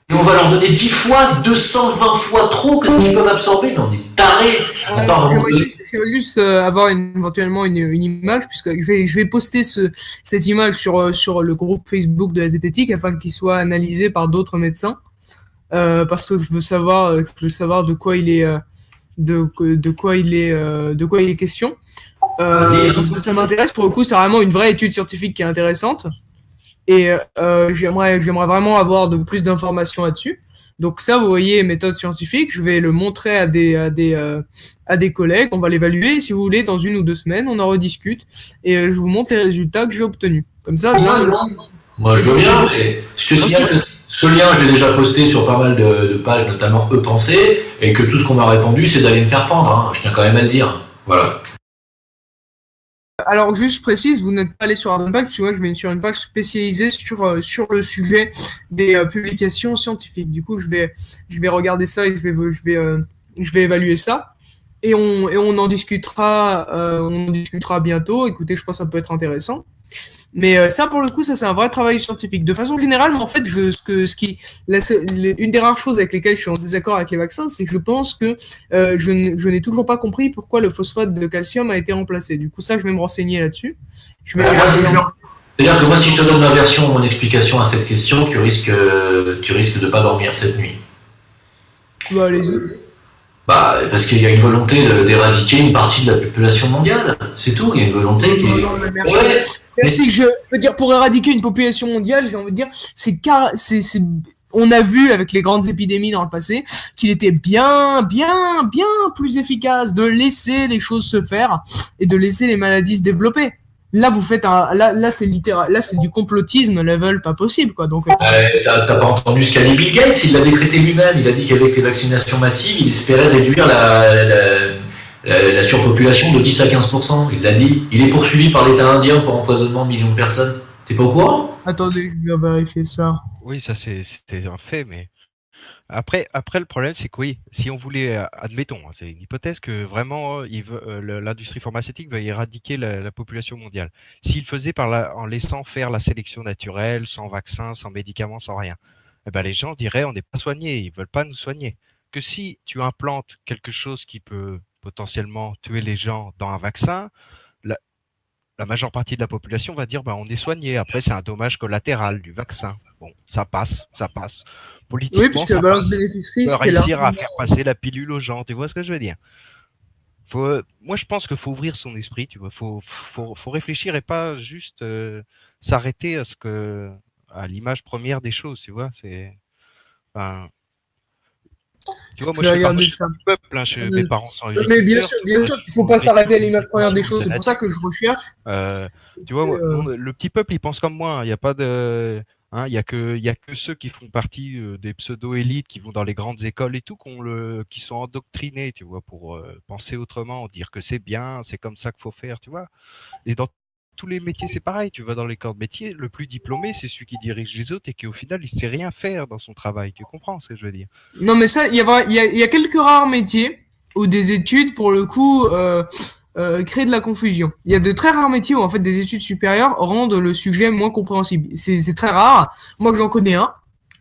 Et on va leur donner 10 fois, 220 fois trop que ce qu'ils peuvent absorber. Mais on est tarés. J'aimerais juste avoir éventuellement une image, puisque je vais poster cette image sur le groupe Facebook de la zététique afin qu'il soit analysé par d'autres médecins. Parce que je veux savoir de quoi il est question. Parce que ça m'intéresse. Pour le coup, c'est vraiment une vraie étude scientifique qui est intéressante. Et j'aimerais vraiment avoir plus d'informations là-dessus. Donc ça, vous voyez, méthode scientifique, je vais le montrer à des collègues, on va l'évaluer. Si vous voulez, dans 1 ou 2 semaines, on en rediscute et je vous montre les résultats que j'ai obtenus. Comme ça, moi je veux bien, mais je te signale que ce lien, je l'ai déjà posté sur pas mal de pages, notamment E-Pensée, et que tout ce qu'on m'a répondu, c'est d'aller me faire pendre. Hein. Je tiens quand même à le dire. Voilà. Alors juste je précise, vous n'êtes pas allé sur la bonne page, parce que moi je vais sur une page spécialisée sur le sujet des publications scientifiques. Du coup je vais regarder ça et je vais évaluer ça et on en discutera bientôt. Écoutez, je pense que ça peut être intéressant. Mais ça, pour le coup, ça c'est un vrai travail scientifique. De façon générale, en fait, une des rares choses avec lesquelles je suis en désaccord avec les vaccins, c'est que je pense que je n'ai toujours pas compris pourquoi le phosphate de calcium a été remplacé. Du coup, ça, je vais me renseigner là-dessus. C'est-à-dire que moi, si je te donne ma version, mon explication à cette question, tu risques de pas dormir cette nuit. Bah, allez-y. Parce qu'il y a une volonté d'éradiquer une partie de la population mondiale, c'est tout. Il y a une volonté qui. Non, mais merci. Ouais. Merci. Je veux dire, pour éradiquer une population mondiale, j'ai envie de dire, on a vu avec les grandes épidémies dans le passé qu'il était bien plus efficace de laisser les choses se faire et de laisser les maladies se développer. Là, vous faites là, c'est littéral, là, c'est du complotisme level pas possible, quoi. Donc, t'as pas entendu ce qu'a dit Bill Gates? Il l'a décrété lui-même. Il a dit qu'avec les vaccinations massives, il espérait réduire la surpopulation de 10 à 15%. Il l'a dit. Il est poursuivi par l'État indien pour empoisonnement de millions de personnes. T'es pas au courant? Attendez, je vais vérifier ça. Oui, ça c'était un fait, mais après le problème c'est que oui, si on voulait, admettons, c'est une hypothèse que vraiment l'industrie pharmaceutique veut éradiquer la population mondiale. S'il faisait en laissant faire la sélection naturelle, sans vaccin, sans médicaments, sans rien, eh ben les gens diraient on n'est pas soignés, ils veulent pas nous soigner. Que si tu implantes quelque chose qui peut potentiellement tuer les gens dans un vaccin, la majeure partie de la population va dire, on est soigné. Après, c'est un dommage collatéral du vaccin. Bon, ça passe, ça passe. Politiquement, oui, puisque la balance bénéfice-risque, on peut réussir à faire passer la pilule aux gens. Tu vois ce que je veux dire? Moi, je pense qu'il faut ouvrir son esprit. Tu vois, faut réfléchir et pas juste s'arrêter à l'image première des choses. Tu vois, tu vois, moi, je fais partie du peuple. Mes parents sont agriculteurs. Mais bien sûr qu'il ne faut pas s'arrêter à l'image première des choses. C'est pour ça que je recherche. Tu vois, le petit peuple, il pense comme moi. Il n'y a pas de... il y a que ceux qui font partie des pseudo-élites, qui vont dans les grandes écoles et tout, qui sont endoctrinés, tu vois, pour penser autrement, dire que c'est bien, c'est comme ça qu'il faut faire, tu vois. Et dans tous les métiers, c'est pareil. Tu vas dans les corps de métier, le plus diplômé, c'est celui qui dirige les autres et qui, au final, il sait rien faire dans son travail. Tu comprends ce que je veux dire? Non, mais ça, il y a quelques rares métiers où des études, pour le coup, créent de la confusion. Il y a de très rares métiers où, en fait, des études supérieures rendent le sujet moins compréhensible. C'est très rare. Moi, j'en connais un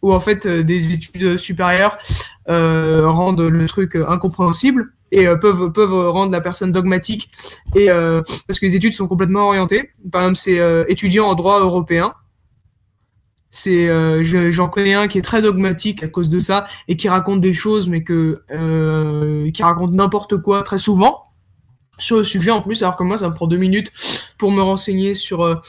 où, en fait, des études supérieures rendent le truc incompréhensible et peuvent rendre la personne dogmatique, et parce que les études sont complètement orientées. Par exemple, c'est étudiant en droit européen. J'en connais un qui est très dogmatique à cause de ça et qui raconte des choses, mais qui raconte n'importe quoi très souvent sur le sujet en plus, alors que moi ça me prend 2 minutes pour me renseigner sur le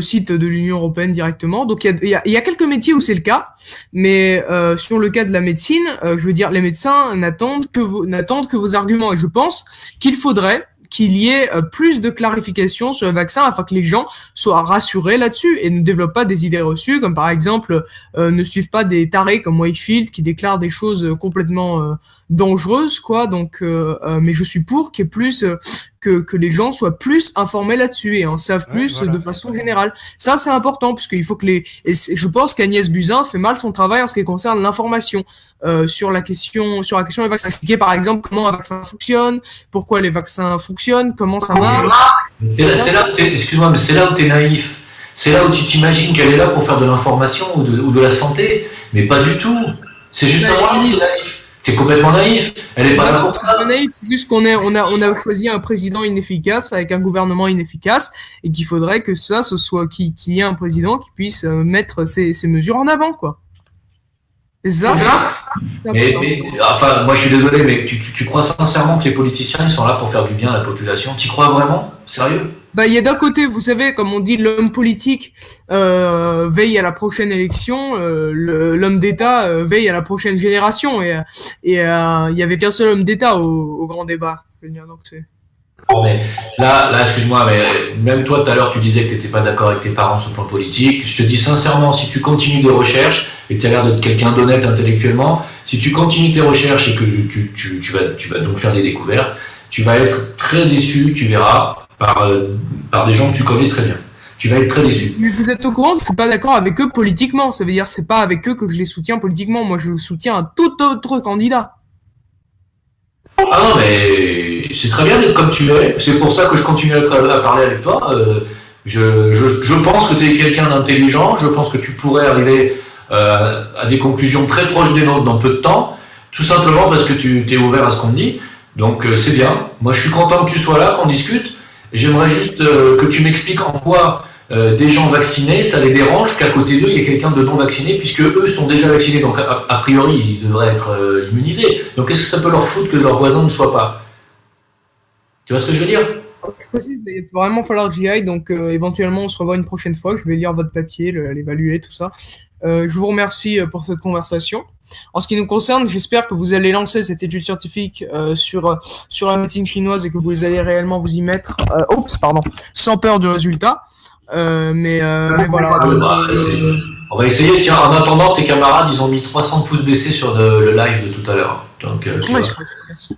site de l'Union européenne directement. Donc il y a quelques métiers où c'est le cas, mais sur le cas de la médecine, je veux dire, les médecins n'attendent que vos arguments, et je pense qu'il faudrait qu'il y ait plus de clarification sur le vaccin afin que les gens soient rassurés là-dessus et ne développent pas des idées reçues, comme par exemple ne suivent pas des tarés comme Wakefield qui déclarent des choses complètement dangereuses, quoi. Donc, mais je suis pour qu'il y ait plus que les gens soient plus informés là-dessus et en savent plus de façon générale. Ça, c'est important, puisqu'il faut que et je pense qu'Agnès Buzyn fait mal son travail en ce qui concerne l'information sur la question des vaccins. Expliquer, par exemple, comment un vaccin fonctionne, pourquoi les vaccins fonctionnent, comment ça marche. Excuse-moi, mais c'est là où tu es naïf. C'est là où tu t'imagines qu'elle est là pour faire de l'information ou de la santé, mais pas du tout. C'est juste un moment où tu es naïf. T'es complètement naïf. Elle est pas là pour ça. Naïf, puisqu'on a choisi un président inefficace avec un gouvernement inefficace, et qu'il faudrait que ce soit qu'il y ait un président qui puisse mettre ces mesures en avant, quoi. Et ça, enfin, moi je suis désolé, mais tu crois sincèrement que les politiciens ils sont là pour faire du bien à la population? Tu crois vraiment? Sérieux? Il y a d'un côté, vous savez, comme on dit, l'homme politique veille à la prochaine élection, l'homme d'État veille à la prochaine génération, et il y avait qu'un seul homme d'État au grand débat. Donc c'est... Bon, mais là, excuse-moi, mais même toi tout à l'heure tu disais que tu n'étais pas d'accord avec tes parents sur le plan politique. Je te dis sincèrement, si tu continues des recherches, et tu as l'air d'être quelqu'un d'honnête intellectuellement, si tu continues tes recherches et que tu vas donc faire des découvertes, tu vas être très déçu, tu verras, par des gens que tu connais très bien. Tu vas être très déçu. Mais vous êtes au courant que je suis pas d'accord avec eux politiquement. Ça veut dire que c'est pas avec eux que je les soutiens politiquement. Moi, je soutiens un tout autre candidat. Ah non, mais c'est très bien d'être comme tu es. C'est pour ça que je continue à parler avec toi. Je pense que tu es quelqu'un d'intelligent. Je pense que tu pourrais arriver à des conclusions très proches des nôtres dans peu de temps. Tout simplement parce que tu es ouvert à ce qu'on te dit. Donc c'est bien. Moi, je suis content que tu sois là, qu'on discute. J'aimerais juste que tu m'expliques en quoi des gens vaccinés, ça les dérange qu'à côté d'eux, il y ait quelqu'un de non vacciné, puisque eux sont déjà vaccinés, donc a priori, ils devraient être immunisés. Donc qu'est-ce que ça peut leur foutre que leurs voisins ne soient pas? Tu vois ce que je veux dire? Je précise, il va vraiment falloir que j'y aille, donc éventuellement on se revoit une prochaine fois. Je vais lire votre papier, l'évaluer, tout ça. Je vous remercie pour cette conversation. En ce qui nous concerne, j'espère que vous allez lancer cette étude scientifique sur la médecine chinoise et que vous allez réellement vous y mettre, sans peur du résultat. Mais voilà. On va essayer. Tiens, en attendant, tes camarades, ils ont mis 300 pouces baissés sur le live de tout à l'heure. Donc, merci.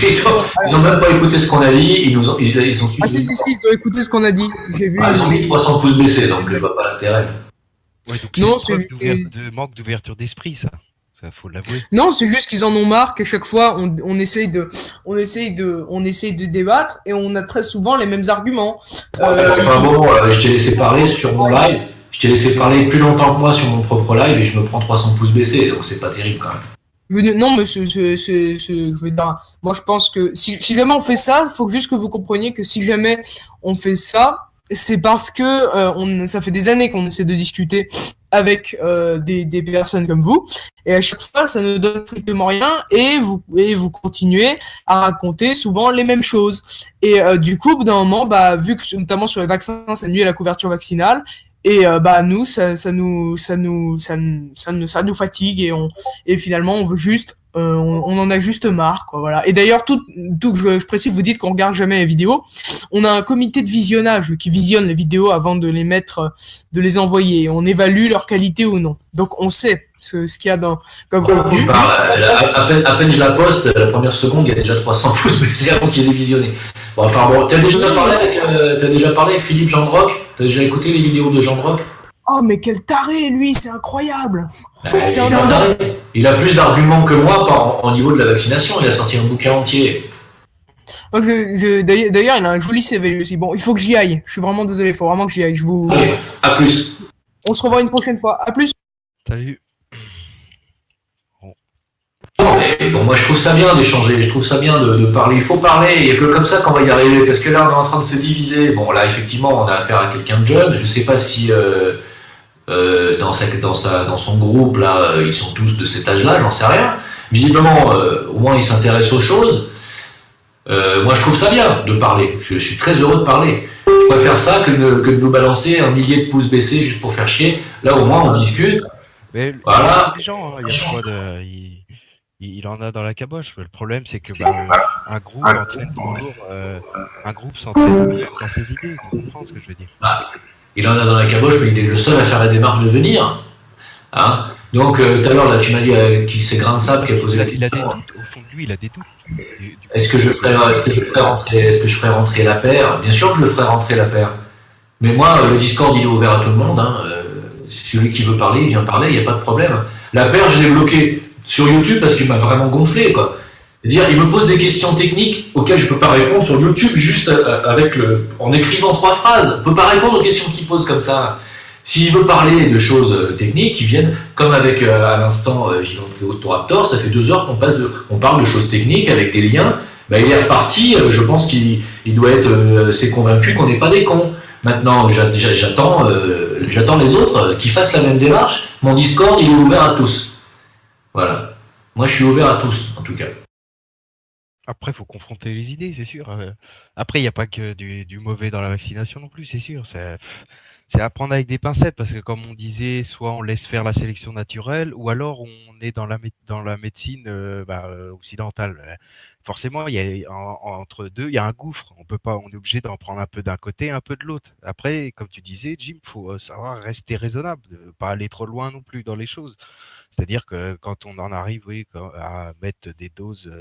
Ils ont même pas écouté ce qu'on a dit. Ils ont Ah si, ils ont écouté ce qu'on a dit. J'ai vu. Ils ont mis 300 pouces baissés, donc je vois pas l'intérêt. Ouais, donc c'est de manque d'ouverture d'esprit, ça. Ça, faut l'avouer. Non, c'est juste qu'ils en ont marre qu'à chaque fois on essaye de débattre et on a très souvent les mêmes arguments. Je t'ai laissé parler sur mon live. Je t'ai laissé parler plus longtemps que moi sur mon propre live et je me prends 300 pouces baissés, donc c'est pas terrible quand même. Non, mais je veux dire, moi je pense que si jamais on fait ça, il faut juste que vous compreniez que si jamais on fait ça, c'est parce que ça fait des années qu'on essaie de discuter avec des personnes comme vous, et à chaque fois ça ne donne strictement rien, et vous continuez à raconter souvent les mêmes choses. Et du coup, au bout d'un moment, bah, vu que notamment sur les vaccins, ça nuit à la couverture vaccinale, et bah nous, ça nous fatigue, et finalement on veut juste on en a juste marre, quoi, voilà. Et d'ailleurs, je précise, vous dites qu'on regarde jamais les vidéos. On a un comité de visionnage qui visionne les vidéos avant de les mettre, de les envoyer. On évalue leur qualité ou non. Donc on sait ce qu'il y a dans comme contenu. Tu parles, à peine je la poste, la première seconde, il y a déjà 300 pouces, mais c'est avant qu'ils aient visionné. Bon, enfin bon, t'as déjà parlé avec Philippe Gendroc? T'as déjà écouté les vidéos de Gendroc? Oh, mais quel taré, lui, c'est incroyable. C'est un taré. Il a plus d'arguments que moi au niveau de la vaccination. Il a sorti un bouquin entier. D'ailleurs, il a un joli CV lui aussi. Bon, il faut que j'y aille. Je suis vraiment désolé, il faut vraiment que j'y aille. Allez, à plus. On se revoit une prochaine fois. À plus. Salut. Non, mais bon, moi je trouve ça bien d'échanger, je trouve ça bien de parler. Il faut parler, il n'y a que comme ça qu'on va y arriver. Parce que là, on est en train de se diviser. Bon, là, effectivement, on a affaire à quelqu'un de jeune. Je ne sais pas si dans son groupe, là, ils sont tous de cet âge-là, j'en sais rien. Visiblement, au moins, ils s'intéressent aux choses. Moi, je trouve ça bien de parler. Je suis très heureux de parler. Je préfère ça que de nous balancer un millier de pouces baissés juste pour faire chier. Là, au moins, on discute. Mais voilà. Les gens, il y a pas de, il en a dans la caboche. Le problème, c'est que un groupe entraîne toujours, un groupe s'entraîne dans ses idées. Tu comprends ce que je veux dire? Il en a dans la caboche, mais il est le seul à faire la démarche de venir. Hein, donc, tout à l'heure, là, tu m'as dit qu'il c'est Grain de Sable qui a posé la question. Il a des doutes. Au fond de lui, il a des doutes. Est-ce que je ferais rentrer la paire? Bien sûr que je le ferai rentrer la paire. Mais moi, le Discord, il est ouvert à tout le monde. Hein. Celui qui veut parler, il vient parler, il n'y a pas de problème. La paire, je l'ai bloquée sur YouTube parce qu'il m'a vraiment gonflé, quoi. C'est-à-dire, il me pose des questions techniques auxquelles je ne peux pas répondre sur YouTube juste en écrivant 3 phrases. Je ne peux pas répondre aux questions qu'il pose comme ça. S'il veut parler de choses techniques, ils viennent, comme avec à l'instant Gigantoraptor, ça fait 2 heures qu'on parle de choses techniques avec des liens. Ben, il est reparti, je pense qu'il doit être c'est convaincu qu'on n'est pas des cons. Maintenant, j'attends les autres qui fassent la même démarche. Mon Discord, il est ouvert à tous. Voilà. Moi, je suis ouvert à tous, en tout cas. Après, il faut confronter les idées, c'est sûr. Après, il n'y a pas que du mauvais dans la vaccination non plus, c'est sûr. C'est à prendre avec des pincettes parce que, comme on disait, soit on laisse faire la sélection naturelle ou alors on est dans la médecine occidentale. Forcément, entre deux, il y a un gouffre. On est obligé d'en prendre un peu d'un côté, un peu de l'autre. Après, comme tu disais, Jim, il faut savoir rester raisonnable, pas aller trop loin non plus dans les choses. C'est-à-dire que quand on en arrive à mettre des doses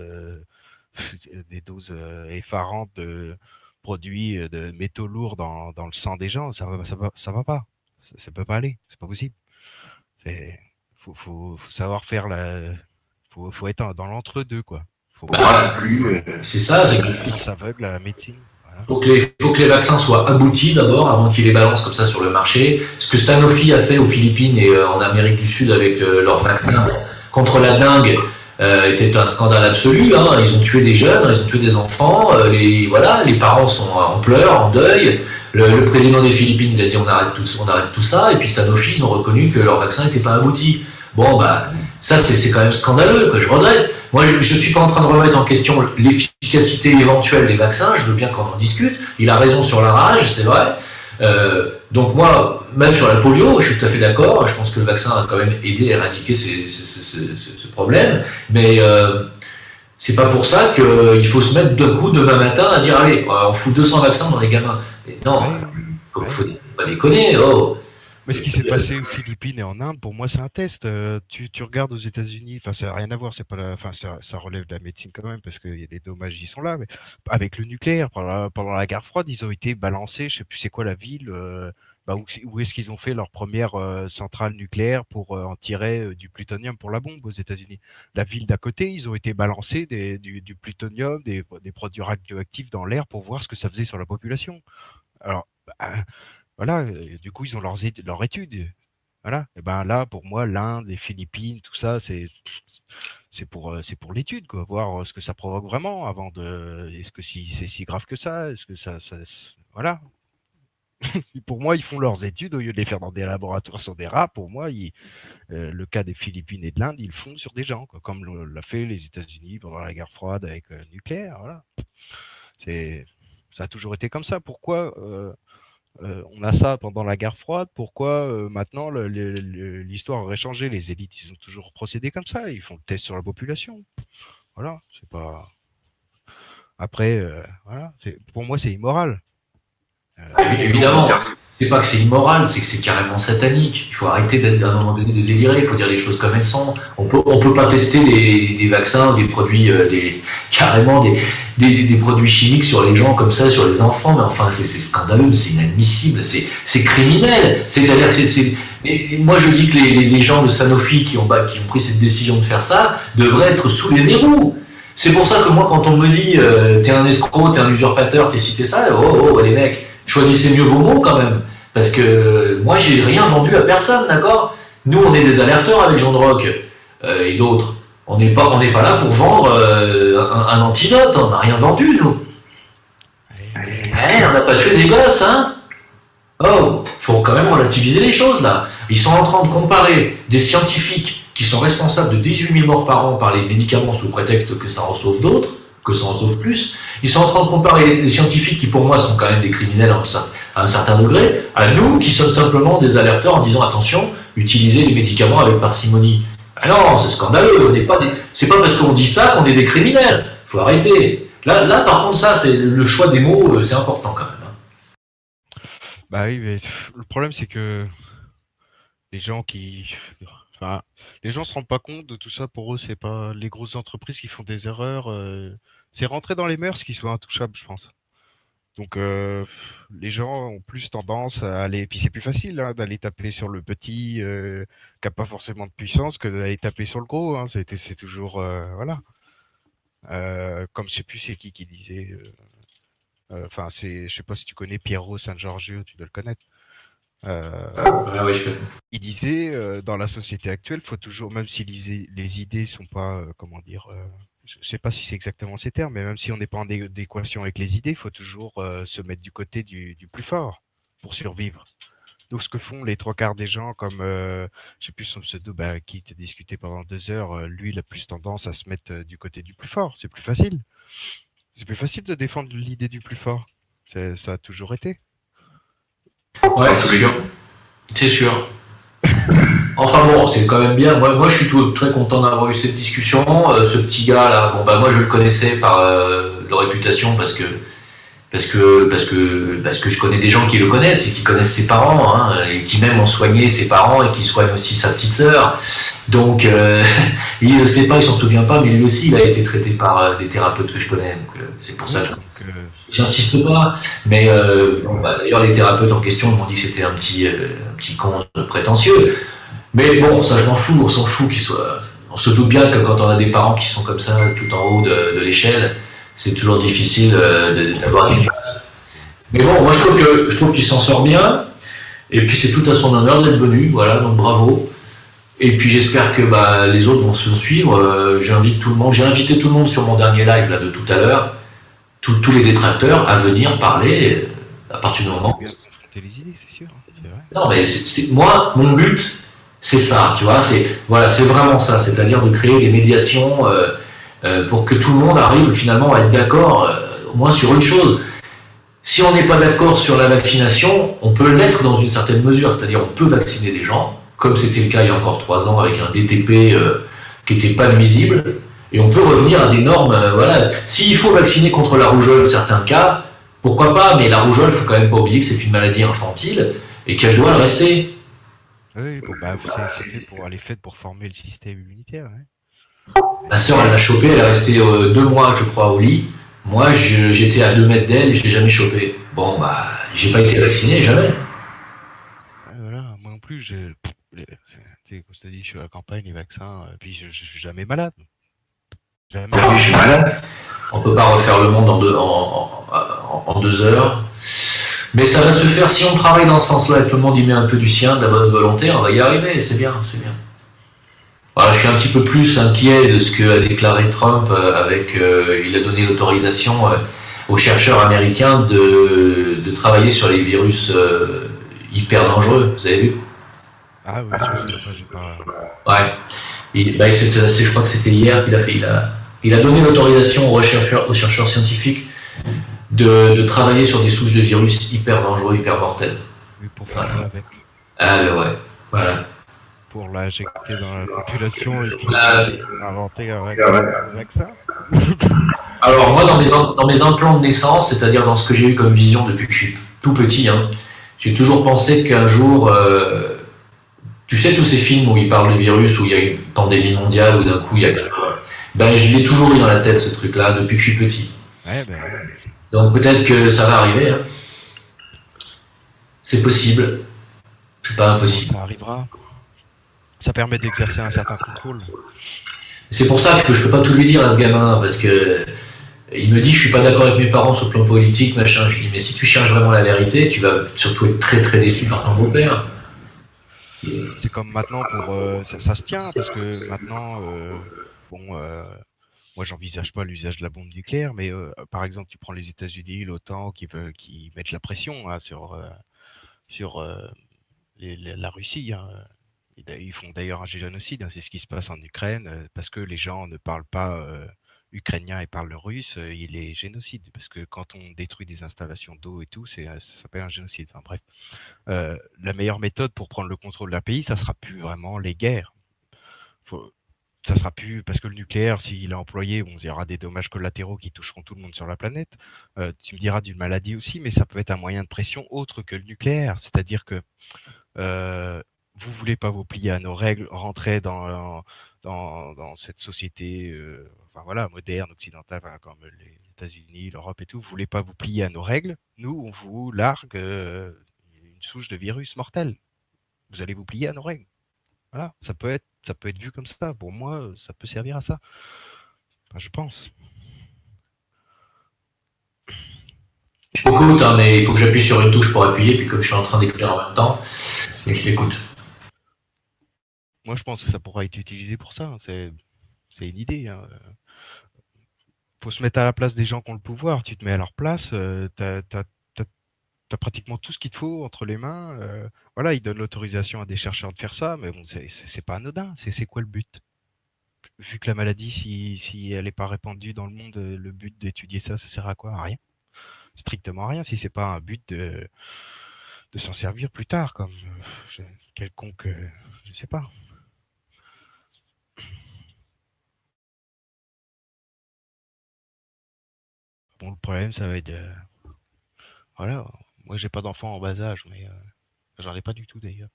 effarantes de produits de métaux lourds dans le sang des gens, ça va pas. Ça peut pas aller, c'est pas possible. Faut savoir faire faut être dans l'entre-deux, quoi. C'est ça, c'est que on s'aveugle à la médecine. Voilà. Faut que les vaccins soient aboutis d'abord avant qu'ils les balancent comme ça sur le marché. Ce que Sanofi a fait aux Philippines et en Amérique du Sud avec leurs vaccins contre la dengue était un scandale absolu. Hein. Ils ont tué des jeunes, ils ont tué des enfants. Les parents sont en pleurs, en deuil. Le président des Philippines, il a dit on arrête tout ça. Et puis Sanofi, ils ont reconnu que leur vaccin n'était pas abouti. Bon, bah, ça c'est quand même scandaleux, quoi. Je regrette. Moi, je ne suis pas en train de remettre en question l'efficacité éventuelle des vaccins. Je veux bien qu'on en discute. Il a raison sur la rage, c'est vrai. Donc moi, même sur la polio, je suis tout à fait d'accord. Je pense que le vaccin a quand même aidé à éradiquer ce problème. Mais c'est pas pour ça qu'il faut se mettre d'un coup demain matin à dire allez, on fout 200 vaccins dans les gamins. Et non, il faut pas déconner. Oh. Mais ce qui s'est passé aux Philippines et en Inde, pour moi, c'est un test. Tu regardes aux États-Unis, enfin, ça n'a rien à voir. C'est pas ça relève de la médecine quand même parce que les dommages y sont là. Mais avec le nucléaire, pendant la guerre froide, ils ont été balancés. Je sais plus c'est quoi la ville. Où est-ce qu'ils ont fait leur première centrale nucléaire pour en tirer du plutonium pour la bombe aux États-Unis? La ville d'à côté, ils ont été balancés du plutonium, des produits radioactifs dans l'air pour voir ce que ça faisait sur la population. Alors, voilà, du coup, ils ont leur étude. Voilà. Et ben là, pour moi, l'Inde, les Philippines, tout ça, c'est pour l'étude, quoi, voir ce que ça provoque vraiment avant de. Est-ce que c'est si grave que ça? Est-ce que voilà. Pour moi, ils font leurs études au lieu de les faire dans des laboratoires sur des rats. Pour moi, le cas des Philippines et de l'Inde, ils le font sur des gens, quoi, comme l'a fait les États-Unis pendant la guerre froide avec le nucléaire. Voilà. Ça a toujours été comme ça. Pourquoi on a ça pendant la guerre froide? Pourquoi maintenant l'histoire aurait changé? Les élites, ils ont toujours procédé comme ça. Ils font le test sur la population. Voilà. C'est pas. Après, voilà. Pour moi, c'est immoral. Évidemment, c'est pas que c'est immoral, c'est que c'est carrément satanique. Il faut arrêter à un moment donné de délirer, il faut dire les choses comme elles sont. On peut pas tester des vaccins, des produits, carrément des produits chimiques sur les gens comme ça, sur les enfants, mais enfin c'est scandaleux, c'est inadmissible, c'est criminel. C'est-à-dire que moi je dis que les gens de Sanofi qui ont pris cette décision de faire ça devraient être sous les verrous. C'est pour ça que moi quand on me dit t'es un escroc, t'es un usurpateur, t'es cité ça, oh les mecs, choisissez mieux vos mots quand même. Parce que moi, j'ai rien vendu à personne, d'accord? Nous, on est des alerteurs avec Jean de Rock et d'autres. On n'est pas là pour vendre un antidote. On n'a rien vendu, nous. On n'a pas tué des gosses, hein? Oh, faut quand même relativiser les choses, là. Ils sont en train de comparer des scientifiques qui sont responsables de 18 000 morts par an par les médicaments sous prétexte que ça en sauve d'autres, que ça en sauve plus. Ils sont en train de comparer les scientifiques qui, pour moi, sont quand même des criminels à un certain degré, à nous qui sommes simplement des alerteurs en disant attention, utilisez les médicaments avec parcimonie. Ah non, c'est scandaleux, c'est pas parce qu'on dit ça qu'on est des criminels. Faut arrêter. Là, par contre, ça, c'est le choix des mots, c'est important quand même. Bah oui, mais le problème, c'est que les gens les gens se rendent pas compte de tout ça. Pour eux, c'est pas les grosses entreprises qui font des erreurs. C'est rentrer dans les mœurs qu'ils soient intouchables, je pense. Donc les gens ont plus tendance à aller, puis c'est plus facile d'aller taper sur le petit qui n'a pas forcément de puissance que d'aller taper sur le gros. Hein. C'est toujours voilà. Comme je sais plus c'est qui disait. Enfin je sais pas si tu connais Piero San Giorgio, tu dois le connaître. Oui, je connais. Il disait dans la société actuelle, faut toujours, même si les idées sont pas comment dire. Je ne sais pas si c'est exactement ces termes, mais même si on n'est pas en adéquation avec les idées, il faut toujours se mettre du côté du plus fort pour survivre. Donc ce que font les 3/4 des gens, comme je sais plus son pseudo, qui t'a discuté pendant 2 heures, lui il a plus tendance à se mettre du côté du plus fort. C'est plus facile. C'est plus facile de défendre l'idée du plus fort. Ça a toujours été. Ouais, c'est sûr. C'est sûr. Enfin bon, c'est quand même bien. Moi je suis très content d'avoir eu cette discussion. Ce petit gars là, moi je le connaissais par leur réputation parce que je connais des gens qui le connaissent et qui connaissent ses parents, hein, et qui même ont soigné ses parents et qui soignent aussi sa petite sœur. Donc il ne sait pas, il s'en souvient pas, mais lui aussi il a été traité par des thérapeutes que je connais. Donc c'est pour ça que j'insiste pas. Mais d'ailleurs les thérapeutes en question m'ont dit que c'était un petit con prétentieux. Mais bon, ça je m'en fous, on s'en fout qu'il soit. On se doute bien que quand on a des parents qui sont comme ça, tout en haut de l'échelle, c'est toujours difficile d'avoir des. Mais bon, moi je trouve qu'il s'en sort bien, et puis c'est tout à son honneur d'être venu, voilà, donc bravo. Et puis j'espère que les autres vont se suivre. J'invite tout le monde, j'ai invité tout le monde sur mon dernier live là de tout à l'heure, tous les détracteurs à venir parler à partir du moment. Les idées, c'est sûr, c'est vrai. Non, mais moi, mon but. C'est ça, tu vois, c'est vraiment ça, c'est-à-dire de créer des médiations pour que tout le monde arrive finalement à être d'accord au moins sur une chose. Si on n'est pas d'accord sur la vaccination, on peut l'être dans une certaine mesure, c'est-à-dire on peut vacciner des gens, comme c'était le cas il y a encore 3 ans avec un DTP qui n'était pas nuisible, et on peut revenir à des normes, voilà. S'il faut vacciner contre la rougeole, certains cas, pourquoi pas, mais la rougeole, il ne faut quand même pas oublier que c'est une maladie infantile et qu'elle doit le rester. Oui, elle est faite pour former le système immunitaire. Ouais. Ma sœur, elle l'a chopé, elle est restée 2 mois, je crois, au lit. Moi, j'étais à 2 mètres d'elle et je l'ai jamais chopé. Bon, j'ai pas été vacciné, jamais. Voilà, moi non plus, comme je te dis, je suis à la campagne, les vaccins, puis je suis jamais malade. Jamais. Oui, je suis malade. On peut pas refaire le monde en 2 heures. Mais ça va se faire si on travaille dans ce sens-là et tout le monde y met un peu du sien, de la bonne volonté, on va y arriver, c'est bien, c'est bien. Voilà, je suis un petit peu plus inquiet de ce qu'a déclaré Trump il a donné l'autorisation aux chercheurs américains de travailler sur les virus hyper dangereux. Vous avez vu? Ah oui, je sais pas, j'ai pas. Ouais. Je crois que c'était hier qu'il a fait. Il a donné l'autorisation aux chercheurs scientifiques de travailler sur des souches de virus hyper dangereux, hyper mortels. Oui, pour faire quoi avec? Ah ben ouais, voilà. Pour l'injecter dans la population et puis inventer un vaccin. Alors moi, dans mes implants de naissance, c'est-à-dire dans ce que j'ai eu comme vision depuis que je suis tout petit, hein, j'ai toujours pensé qu'un jour, tu sais tous ces films où ils parlent de virus, où il y a une pandémie mondiale, où d'un coup il y a ben je l'ai toujours eu dans la tête ce truc-là depuis que je suis petit. Ouais, ben. Donc peut-être que ça va arriver. Hein. C'est possible. C'est pas impossible. Ça arrivera. Ça permet d'exercer un certain contrôle. C'est pour ça que je peux pas tout lui dire à ce gamin, parce que il me dit je suis pas d'accord avec mes parents sur le plan politique, machin. Je lui dis mais si tu cherches vraiment la vérité, tu vas surtout être très très déçu par ton beau-père. C'est comme maintenant ça se tient parce que maintenant moi j'envisage pas l'usage de la bombe nucléaire, mais par exemple tu prends les États-Unis, l'OTAN qui mettent la pression hein, sur la Russie. Hein. Ils font d'ailleurs un génocide, hein, c'est ce qui se passe en Ukraine, parce que les gens ne parlent pas ukrainien et parlent russe, il est génocide. Parce que quand on détruit des installations d'eau et tout, ça s'appelle un génocide. Enfin bref, la meilleure méthode pour prendre le contrôle d'un pays, ça sera plus vraiment les guerres. Ça sera plus parce que le nucléaire, s'il est employé, bon, il y aura des dommages collatéraux qui toucheront tout le monde sur la planète. Tu me diras d'une maladie aussi, mais ça peut être un moyen de pression autre que le nucléaire. C'est-à-dire que vous voulez pas vous plier à nos règles, rentrer dans cette société enfin, voilà, moderne, occidentale, enfin, comme les États-Unis, l'Europe et tout, vous voulez pas vous plier à nos règles, nous, on vous largue une souche de virus mortel. Vous allez vous plier à nos règles. Voilà, ça peut être vu comme ça. Pour moi, ça peut servir à ça. Enfin, je pense. Je t'écoute, hein, mais il faut que j'appuie sur une touche pour appuyer, puis comme je suis en train d'écrire en même temps, et je t'écoute. Moi, je pense que ça pourra être utilisé pour ça. Hein. C'est une idée. Hein. Faut se mettre à la place des gens qui ont le pouvoir. Tu te mets à leur place, t'as pratiquement tout ce qu'il te faut entre les mains. Voilà, ils donnent l'autorisation à des chercheurs de faire ça, mais bon, c'est pas anodin. C'est quoi le but? Vu que la maladie, si elle n'est pas répandue dans le monde, le but d'étudier ça, ça sert à quoi? À rien. Strictement à rien, si c'est pas un but de s'en servir plus tard, comme quelconque, je sais pas. Bon, le problème, ça va être voilà, moi j'ai pas d'enfant en bas âge, mais j'en ai pas du tout d'ailleurs.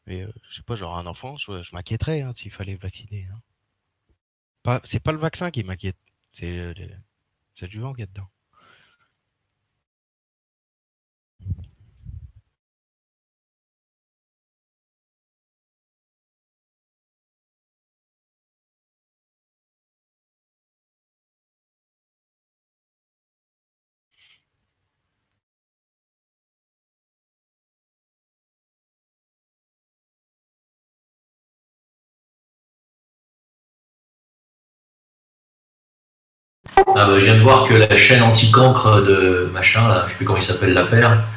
Mais je sais pas, genre un enfant, je m'inquiéterais hein, s'il fallait vacciner. Hein. C'est pas le vaccin qui m'inquiète, c'est du vent qu'il y a dedans. Ah bah, je viens de voir que la chaîne anti-cancre de machin, là, je sais plus comment il s'appelle, la paire,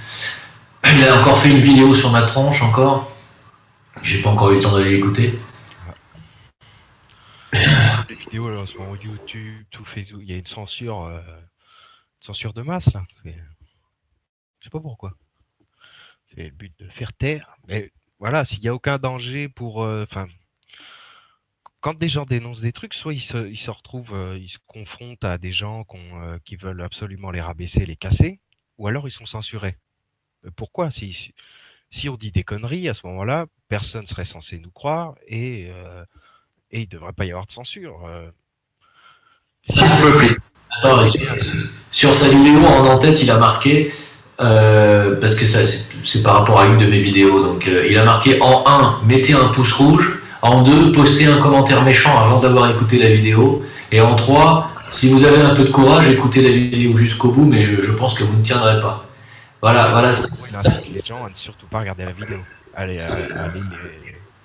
il a encore fait une vidéo sur ma tronche encore. J'ai pas encore eu le temps d'aller l'écouter. Les vidéos là, en ce moment YouTube, tout Facebook, il y a une censure de masse là. Je sais pas pourquoi. C'est le but de faire taire. Mais voilà, s'il n'y a aucun danger pour. Enfin, quand des gens dénoncent des trucs, soit ils se retrouvent, ils se confrontent à des gens qui veulent absolument les rabaisser, les casser, ou alors ils sont censurés. Pourquoi si on dit des conneries, à ce moment-là, personne ne serait censé nous croire et il ne devrait pas y avoir de censure. Attends, sur sa vidéo en en-tête, il a marqué, parce que c'est par rapport à une de mes vidéos, donc il a marqué en 1, mettez un pouce rouge, en 2, postez un commentaire méchant avant d'avoir écouté la vidéo, et en 3, si vous avez un peu de courage, écoutez la vidéo jusqu'au bout, mais je pense que vous ne tiendrez pas. Voilà. Il incite les gens à ne surtout pas regarder la vidéo. Allez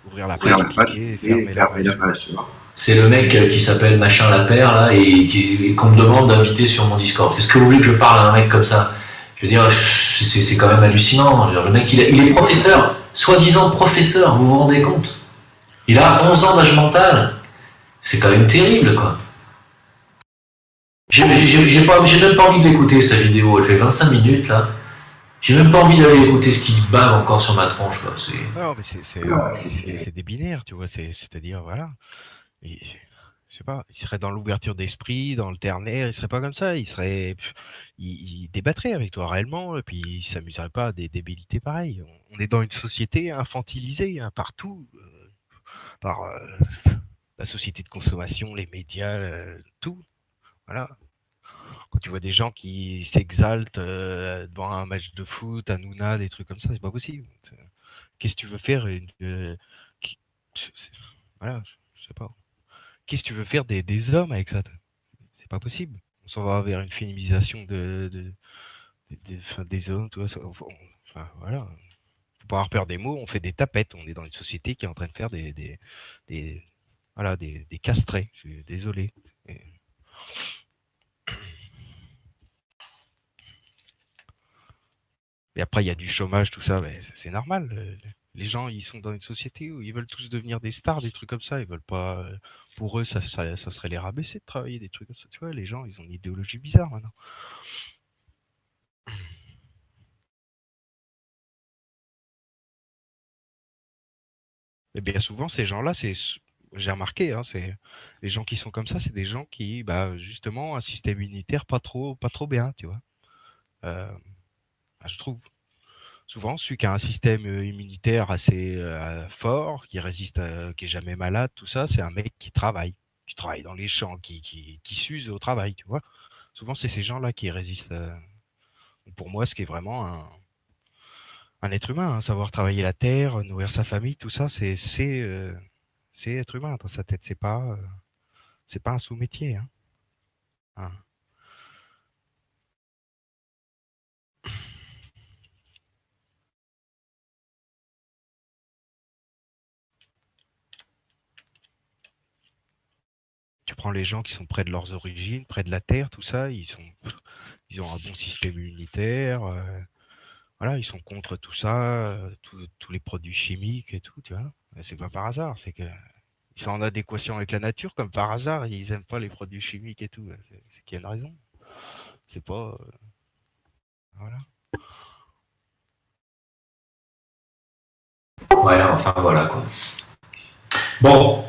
Ouvrir la page, cliquer, fermer la page. C'est le mec qui s'appelle machin Lapère là et qu'on me demande d'inviter sur mon Discord. Qu'est-ce que vous voulez que je parle à un mec comme ça? Je veux dire, c'est quand même hallucinant. Le mec, il est professeur, soi-disant professeur, vous vous rendez compte? Il a 11 ans d'âge mental. C'est quand même terrible, quoi. J'ai même pas envie de l'écouter, sa vidéo. Elle fait 25 minutes, là. J'ai même pas envie d'aller écouter ce qu'il bave encore sur ma tronche, quoi. Non, mais c'est des binaires, tu vois. C'est-à-dire, voilà. Et, je sais pas, il serait dans l'ouverture d'esprit, dans le ternaire, il serait pas comme ça. Il débattrait avec toi réellement, et puis il s'amuserait pas à des débilités pareilles. On est dans une société infantilisée, hein, partout, par la société de consommation, les médias, tout. Voilà. Quand tu vois des gens qui s'exaltent devant un match de foot, un Nouna, des trucs comme ça, c'est pas possible. Qu'est-ce que tu veux faire voilà, je sais pas. Qu'est-ce que tu veux faire des hommes avec ça? C'est pas possible. On s'en va vers une féminisation des hommes, tout ça. Enfin, voilà. Faut pas avoir peur des mots, on fait des tapettes. On est dans une société qui est en train de faire des castrés. Je suis désolé. Et après, il y a du chômage, tout ça, mais c'est normal. Les gens, ils sont dans une société où ils veulent tous devenir des stars, des trucs comme ça. Ils veulent pas. Pour eux, ça serait les rabaisser de travailler, des trucs comme ça. Tu vois, les gens, ils ont une idéologie bizarre maintenant. Et bien souvent, ces gens-là, j'ai remarqué, hein, les gens qui sont comme ça, c'est des gens qui, bah, justement, un système immunitaire pas trop bien, tu vois. Je trouve. Souvent, celui qui a un système immunitaire assez fort, qui résiste, qui est jamais malade, tout ça, c'est un mec qui travaille dans les champs, qui s'use au travail, tu vois. Souvent, c'est ces gens-là qui résistent. Pour moi, ce qui est vraiment un être humain, hein, savoir travailler la terre, nourrir sa famille, tout ça, c'est être humain dans sa tête. C'est pas un sous-métier. Hein. Hein. Tu prends les gens qui sont près de leurs origines, près de la terre, tout ça, ils ont un bon système immunitaire. Voilà, ils sont contre tout ça, tous les produits chimiques et tout, tu vois. C'est pas par hasard, c'est que ils sont en adéquation avec la nature, comme par hasard, ils aiment pas les produits chimiques et tout. C'est qu'il y a une raison. C'est pas. Voilà. Ouais, enfin voilà, quoi. Bon,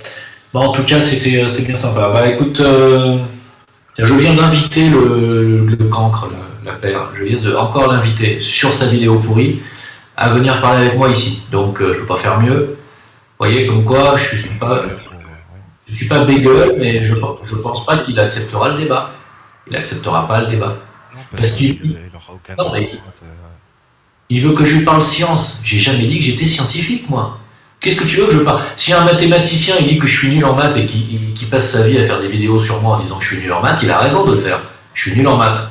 en tout cas, c'était bien sympa. Bah écoute, je viens d'inviter le cancre, la paire. Je viens encore l'inviter sur sa vidéo pourrie à venir parler avec moi ici. Donc je peux pas faire mieux. Vous voyez, comme quoi, je suis pas bégueule, mais je pense pas qu'il acceptera le débat. Il acceptera pas le débat. Non, parce qu'il n'aura aucun non, mais il veut que je lui parle science. J'ai jamais dit que j'étais scientifique, moi. Qu'est-ce que tu veux que je parle? Si un mathématicien il dit que je suis nul en maths et qu'il passe sa vie à faire des vidéos sur moi en disant que je suis nul en maths, il a raison de le faire. Je suis nul en maths.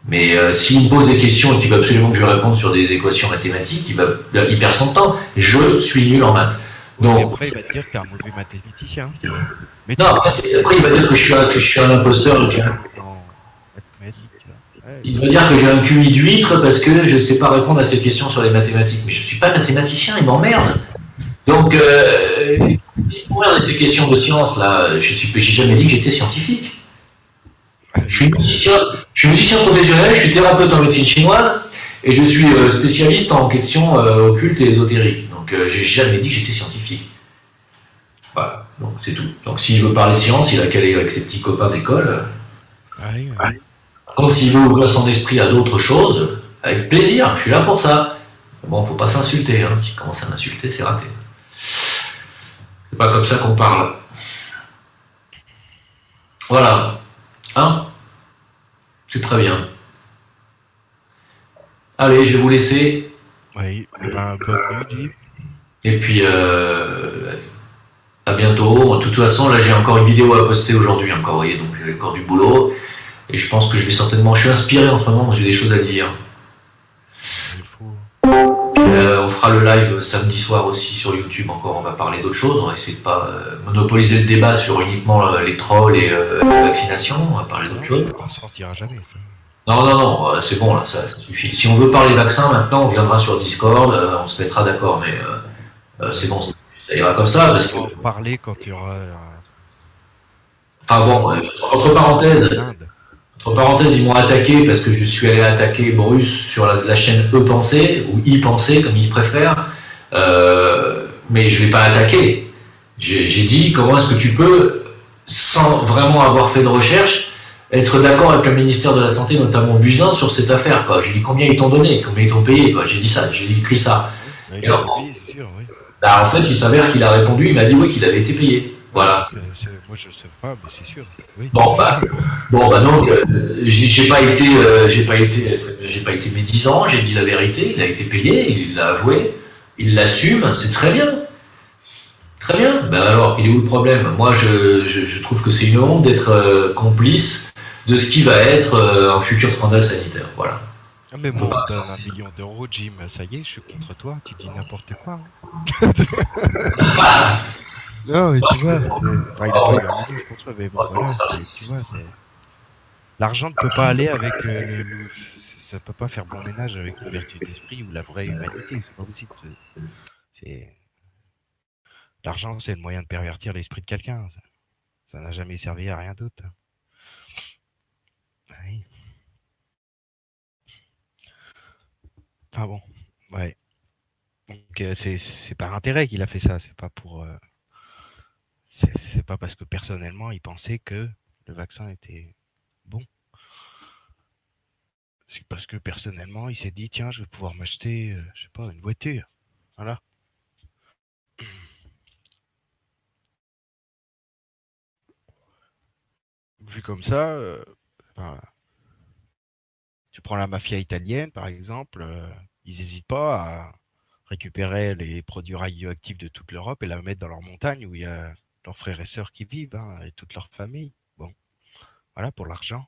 Mais s'il me pose des questions et qu'il veut absolument que je réponde sur des équations mathématiques, il perd son temps. Je suis nul en maths. Donc, et après, il va te dire que tu es un mauvais mathématicien. Mais non, après, il va dire que je suis un imposteur. Il va dire que j'ai un QI d'huître parce que je ne sais pas répondre à ces questions sur les mathématiques. Mais je ne suis pas mathématicien, il m'emmerde. Donc, il m'emmerde avec ces questions de science, là. J'ai jamais dit que j'étais scientifique. Je suis musicien professionnel, je suis thérapeute en médecine chinoise et je suis spécialiste en questions occultes et ésotériques. Donc, j'ai jamais dit que j'étais scientifique. Voilà, donc c'est tout. Donc, s'il veut parler science, il a qu'à aller avec ses petits copains d'école. Allez. Par contre, s'il veut ouvrir son esprit à d'autres choses, avec plaisir, je suis là pour ça. Bon, faut pas s'insulter, hein. S'il commence à m'insulter, c'est raté. C'est pas comme ça qu'on parle. Voilà. Hein? C'est très bien. Allez, je vais vous laisser. Oui, bonne nuit. Et puis, à bientôt. De toute façon, là, j'ai encore une vidéo à poster aujourd'hui, encore, vous voyez, donc j'ai encore du boulot. Et je pense que je vais certainement... Je suis inspiré en ce moment, j'ai des choses à dire. On fera fera le live samedi soir aussi sur YouTube. Encore, on va parler d'autres choses. On va essayer de pas monopoliser le débat sur uniquement les trolls et la vaccination. On va parler d'autres choses. On ne sortira jamais, ça. Non, c'est bon, là, ça suffit. Si on veut parler vaccin, maintenant, on viendra sur Discord, on se mettra d'accord, mais c'est bon, ça ira comme ça. Parce que... On va parler quand il y aura... Enfin bon, entre parenthèses, ils m'ont attaqué parce que je suis allé attaquer Bruce sur la chaîne E-Pensée, ou I-Pensée, comme ils préfèrent, mais je ne l'ai pas attaqué. J'ai dit, comment est-ce que tu peux, sans vraiment avoir fait de recherche, être d'accord avec le ministère de la Santé, notamment Buzyn, sur cette affaire, quoi. J'ai dit combien ils t'ont donné, combien ils t'ont payé, quoi. J'ai dit ça, j'ai écrit ça. Et alors, c'est sûr, oui. Bah, en fait, il s'avère qu'il a répondu, il m'a dit oui, qu'il avait été payé. Voilà. Moi, je ne sais pas, mais c'est sûr. Oui. Bon, donc, j'ai pas été médisant, j'ai dit la vérité, il a été payé, il l'a avoué, il l'assume, c'est très bien. Très bien. Ben alors, il est où le problème? Moi, je trouve que c'est une honte d'être complice de ce qui va être un futur scandale sanitaire. Voilà. Ah, mais moi, on donne 1 million d'euros, Jim, ça y est, je suis contre toi, tu dis n'importe quoi. Hein. Non, mais tu vois, il a pas eu 1 million, je pense pas, mais bon, voilà, tu vois, l'argent ne peut pas aller avec ça peut pas faire bon ménage avec l'ouverture d'esprit ou la vraie humanité, c'est pas possible. L'argent, c'est le moyen de pervertir l'esprit de quelqu'un. Ça n'a jamais servi à rien d'autre. Oui. Enfin bon, ouais. Donc c'est par intérêt qu'il a fait ça, c'est pas pour... c'est pas parce que personnellement il pensait que le vaccin était bon. C'est parce que personnellement il s'est dit tiens je vais pouvoir m'acheter, je sais pas, une voiture. Voilà. Vu comme ça, voilà. Tu prends la mafia italienne par exemple, ils n'hésitent pas à récupérer les produits radioactifs de toute l'Europe et la mettre dans leur montagne où il y a leurs frères et sœurs qui vivent, hein, et toute leur famille. Bon, voilà pour l'argent.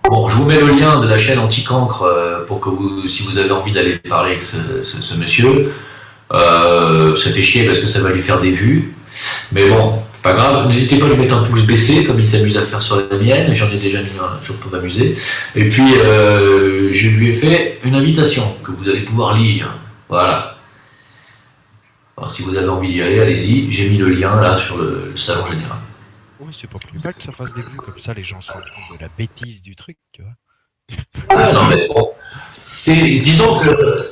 Bon, je vous mets le lien de la chaîne Anticancre pour que si vous avez envie d'aller parler avec ce monsieur. Ça fait chier parce que ça va lui faire des vues. Mais bon, pas grave. N'hésitez pas à lui mettre un pouce baissé comme il s'amuse à faire sur la mienne. J'en ai déjà mis un, toujours pour m'amuser. Et puis, je lui ai fait une invitation que vous allez pouvoir lire. Voilà. Alors, si vous avez envie d'y aller, allez-y. J'ai mis le lien là sur le salon général. Oui, c'est pas plus mal que ça fasse des vues, comme ça les gens se rendent compte de la bêtise du truc, tu vois. Ah non, mais bon. Disons que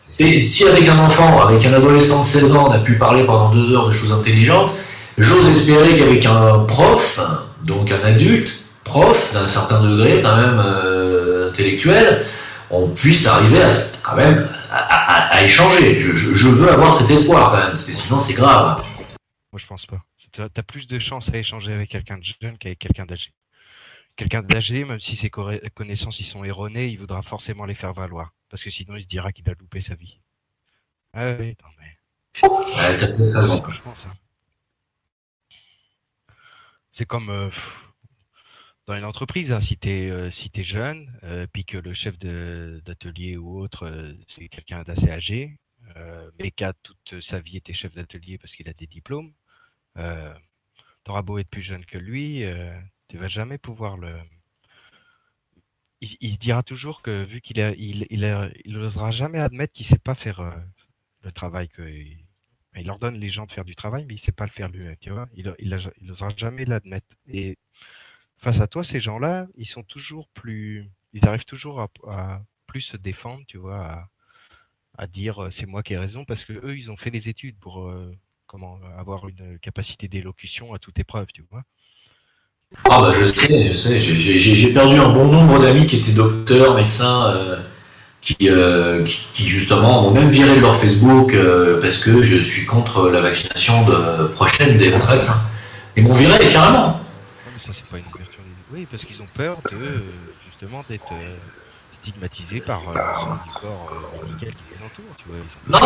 si avec un enfant, avec un adolescent de 16 ans, on a pu parler pendant 2 heures de choses intelligentes, j'ose espérer qu'avec un prof, donc un adulte, prof d'un certain degré quand même intellectuel, on puisse arriver quand même à échanger. Je veux avoir cet espoir quand même, parce que sinon c'est grave. Moi je pense pas. T'as plus de chances à échanger avec quelqu'un de jeune qu'avec quelqu'un d'âgé. Quelqu'un d'âgé, même si ses connaissances y sont erronées, il voudra forcément les faire valoir. Parce que sinon, il se dira qu'il a loupé sa vie. Ah oui, non mais... Ouais, t'as peut-être raison. Je pense, hein. C'est comme dans une entreprise, hein, si t'es jeune, puis que le chef d'atelier ou autre, c'est quelqu'un d'assez âgé, mais qui a toute sa vie été chef d'atelier parce qu'il a des diplômes, t'auras beau être plus jeune que lui, tu vas jamais pouvoir le... Il se dira toujours que vu il n'osera jamais admettre qu'il sait pas faire le travail il ordonne les gens de faire du travail, mais il sait pas le faire lui-même, tu vois. Il n'osera jamais l'admettre. Et face à toi, ces gens-là, ils arrivent toujours à plus se défendre, tu vois, à dire c'est moi qui ai raison, parce que eux, ils ont fait les études pour avoir une capacité d'élocution à toute épreuve, tu vois. Ah bah je sais, j'ai perdu un bon nombre d'amis qui étaient docteurs, médecins, qui justement m'ont même viré de leur Facebook parce que je suis contre la vaccination prochaine des vaccins. Ils m'ont viré carrément. Non, mais ça, c'est pas une ouverture. Oui, parce qu'ils ont peur justement d'être stigmatisés par l'ensemble du corps médical qui les entoure, tu vois. Ils ont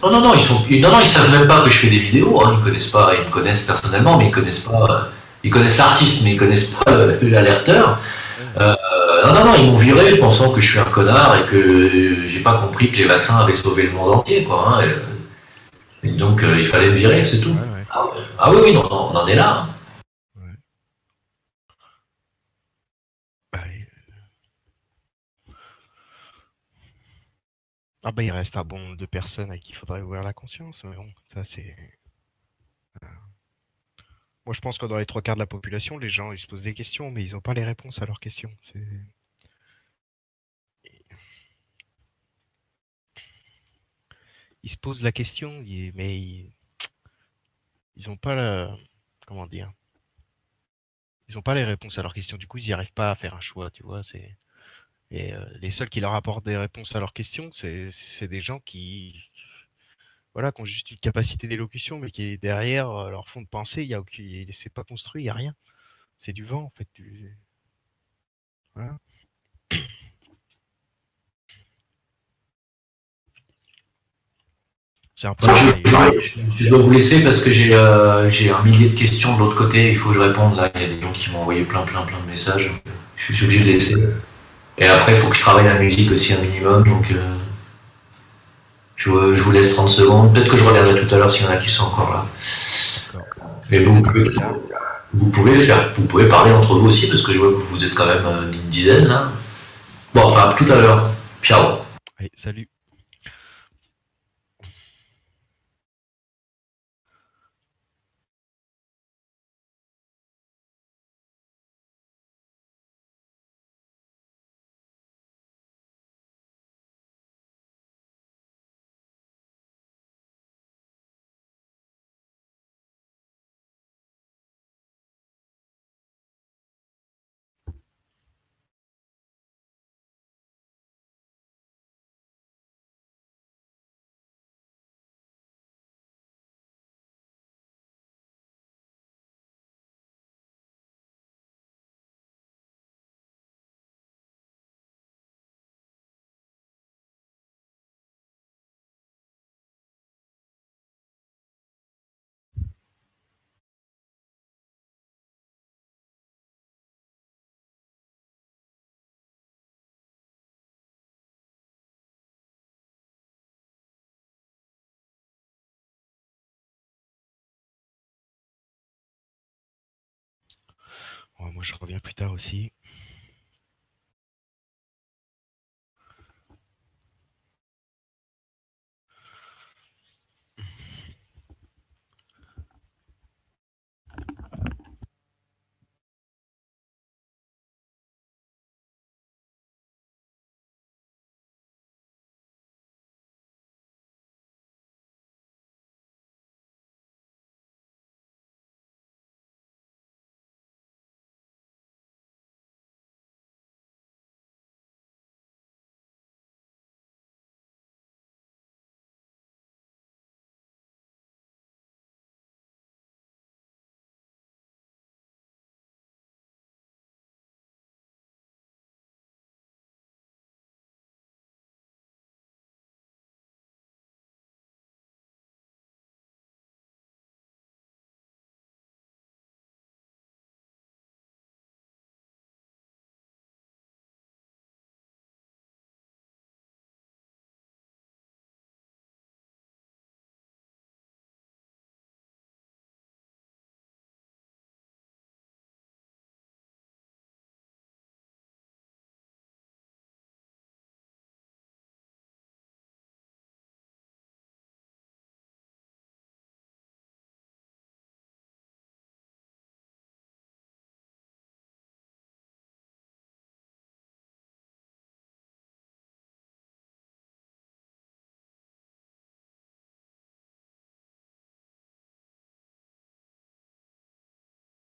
peur. Non, ils savent même pas que je fais des vidéos. Hein. Ils me connaissent personnellement, mais ils connaissent pas. Ils connaissent l'artiste, mais ils connaissent pas l'alerteur. Ouais. Non, ils m'ont viré pensant que je suis un connard et que j'ai pas compris que les vaccins avaient sauvé le monde entier, quoi. Hein, et donc il fallait me virer, c'est tout. Ouais. Oui, non, on en est là. Ouais. Ouais. Ah bah il reste un bon nombre de personnes à qui il faudrait ouvrir la conscience, mais bon, ça c'est. Moi je pense que dans les trois quarts de la population, les gens ils se posent des questions, mais ils n'ont pas les réponses à leurs questions. Ils se posent la question, mais ils n'ont pas la. Comment dire? Ils n'ont pas les réponses à leurs questions. Du coup, ils n'y arrivent pas à faire un choix, tu vois. Et les seuls qui leur apportent des réponses à leurs questions, c'est des gens voilà, qui ont juste une capacité d'élocution, mais qui est derrière leur fond de pensée, il y a aucun, c'est pas construit, il n'y a rien. C'est du vent, en fait. Voilà. C'est un peu Je dois vous laisser parce que j'ai un millier de questions de l'autre côté. Il faut que je réponde là. Il y a des gens qui m'ont envoyé plein de messages. Je suis obligé de laisser. Et après, il faut que je travaille la musique aussi un minimum. Donc, je vous laisse 30 secondes. Peut-être que je regarderai tout à l'heure s'il y en a qui sont encore là. Mais vous pouvez parler entre vous aussi parce que je vois que vous êtes quand même une dizaine là. Bon, enfin, tout à l'heure. Ciao. Allez, salut. Moi, je reviens plus tard aussi.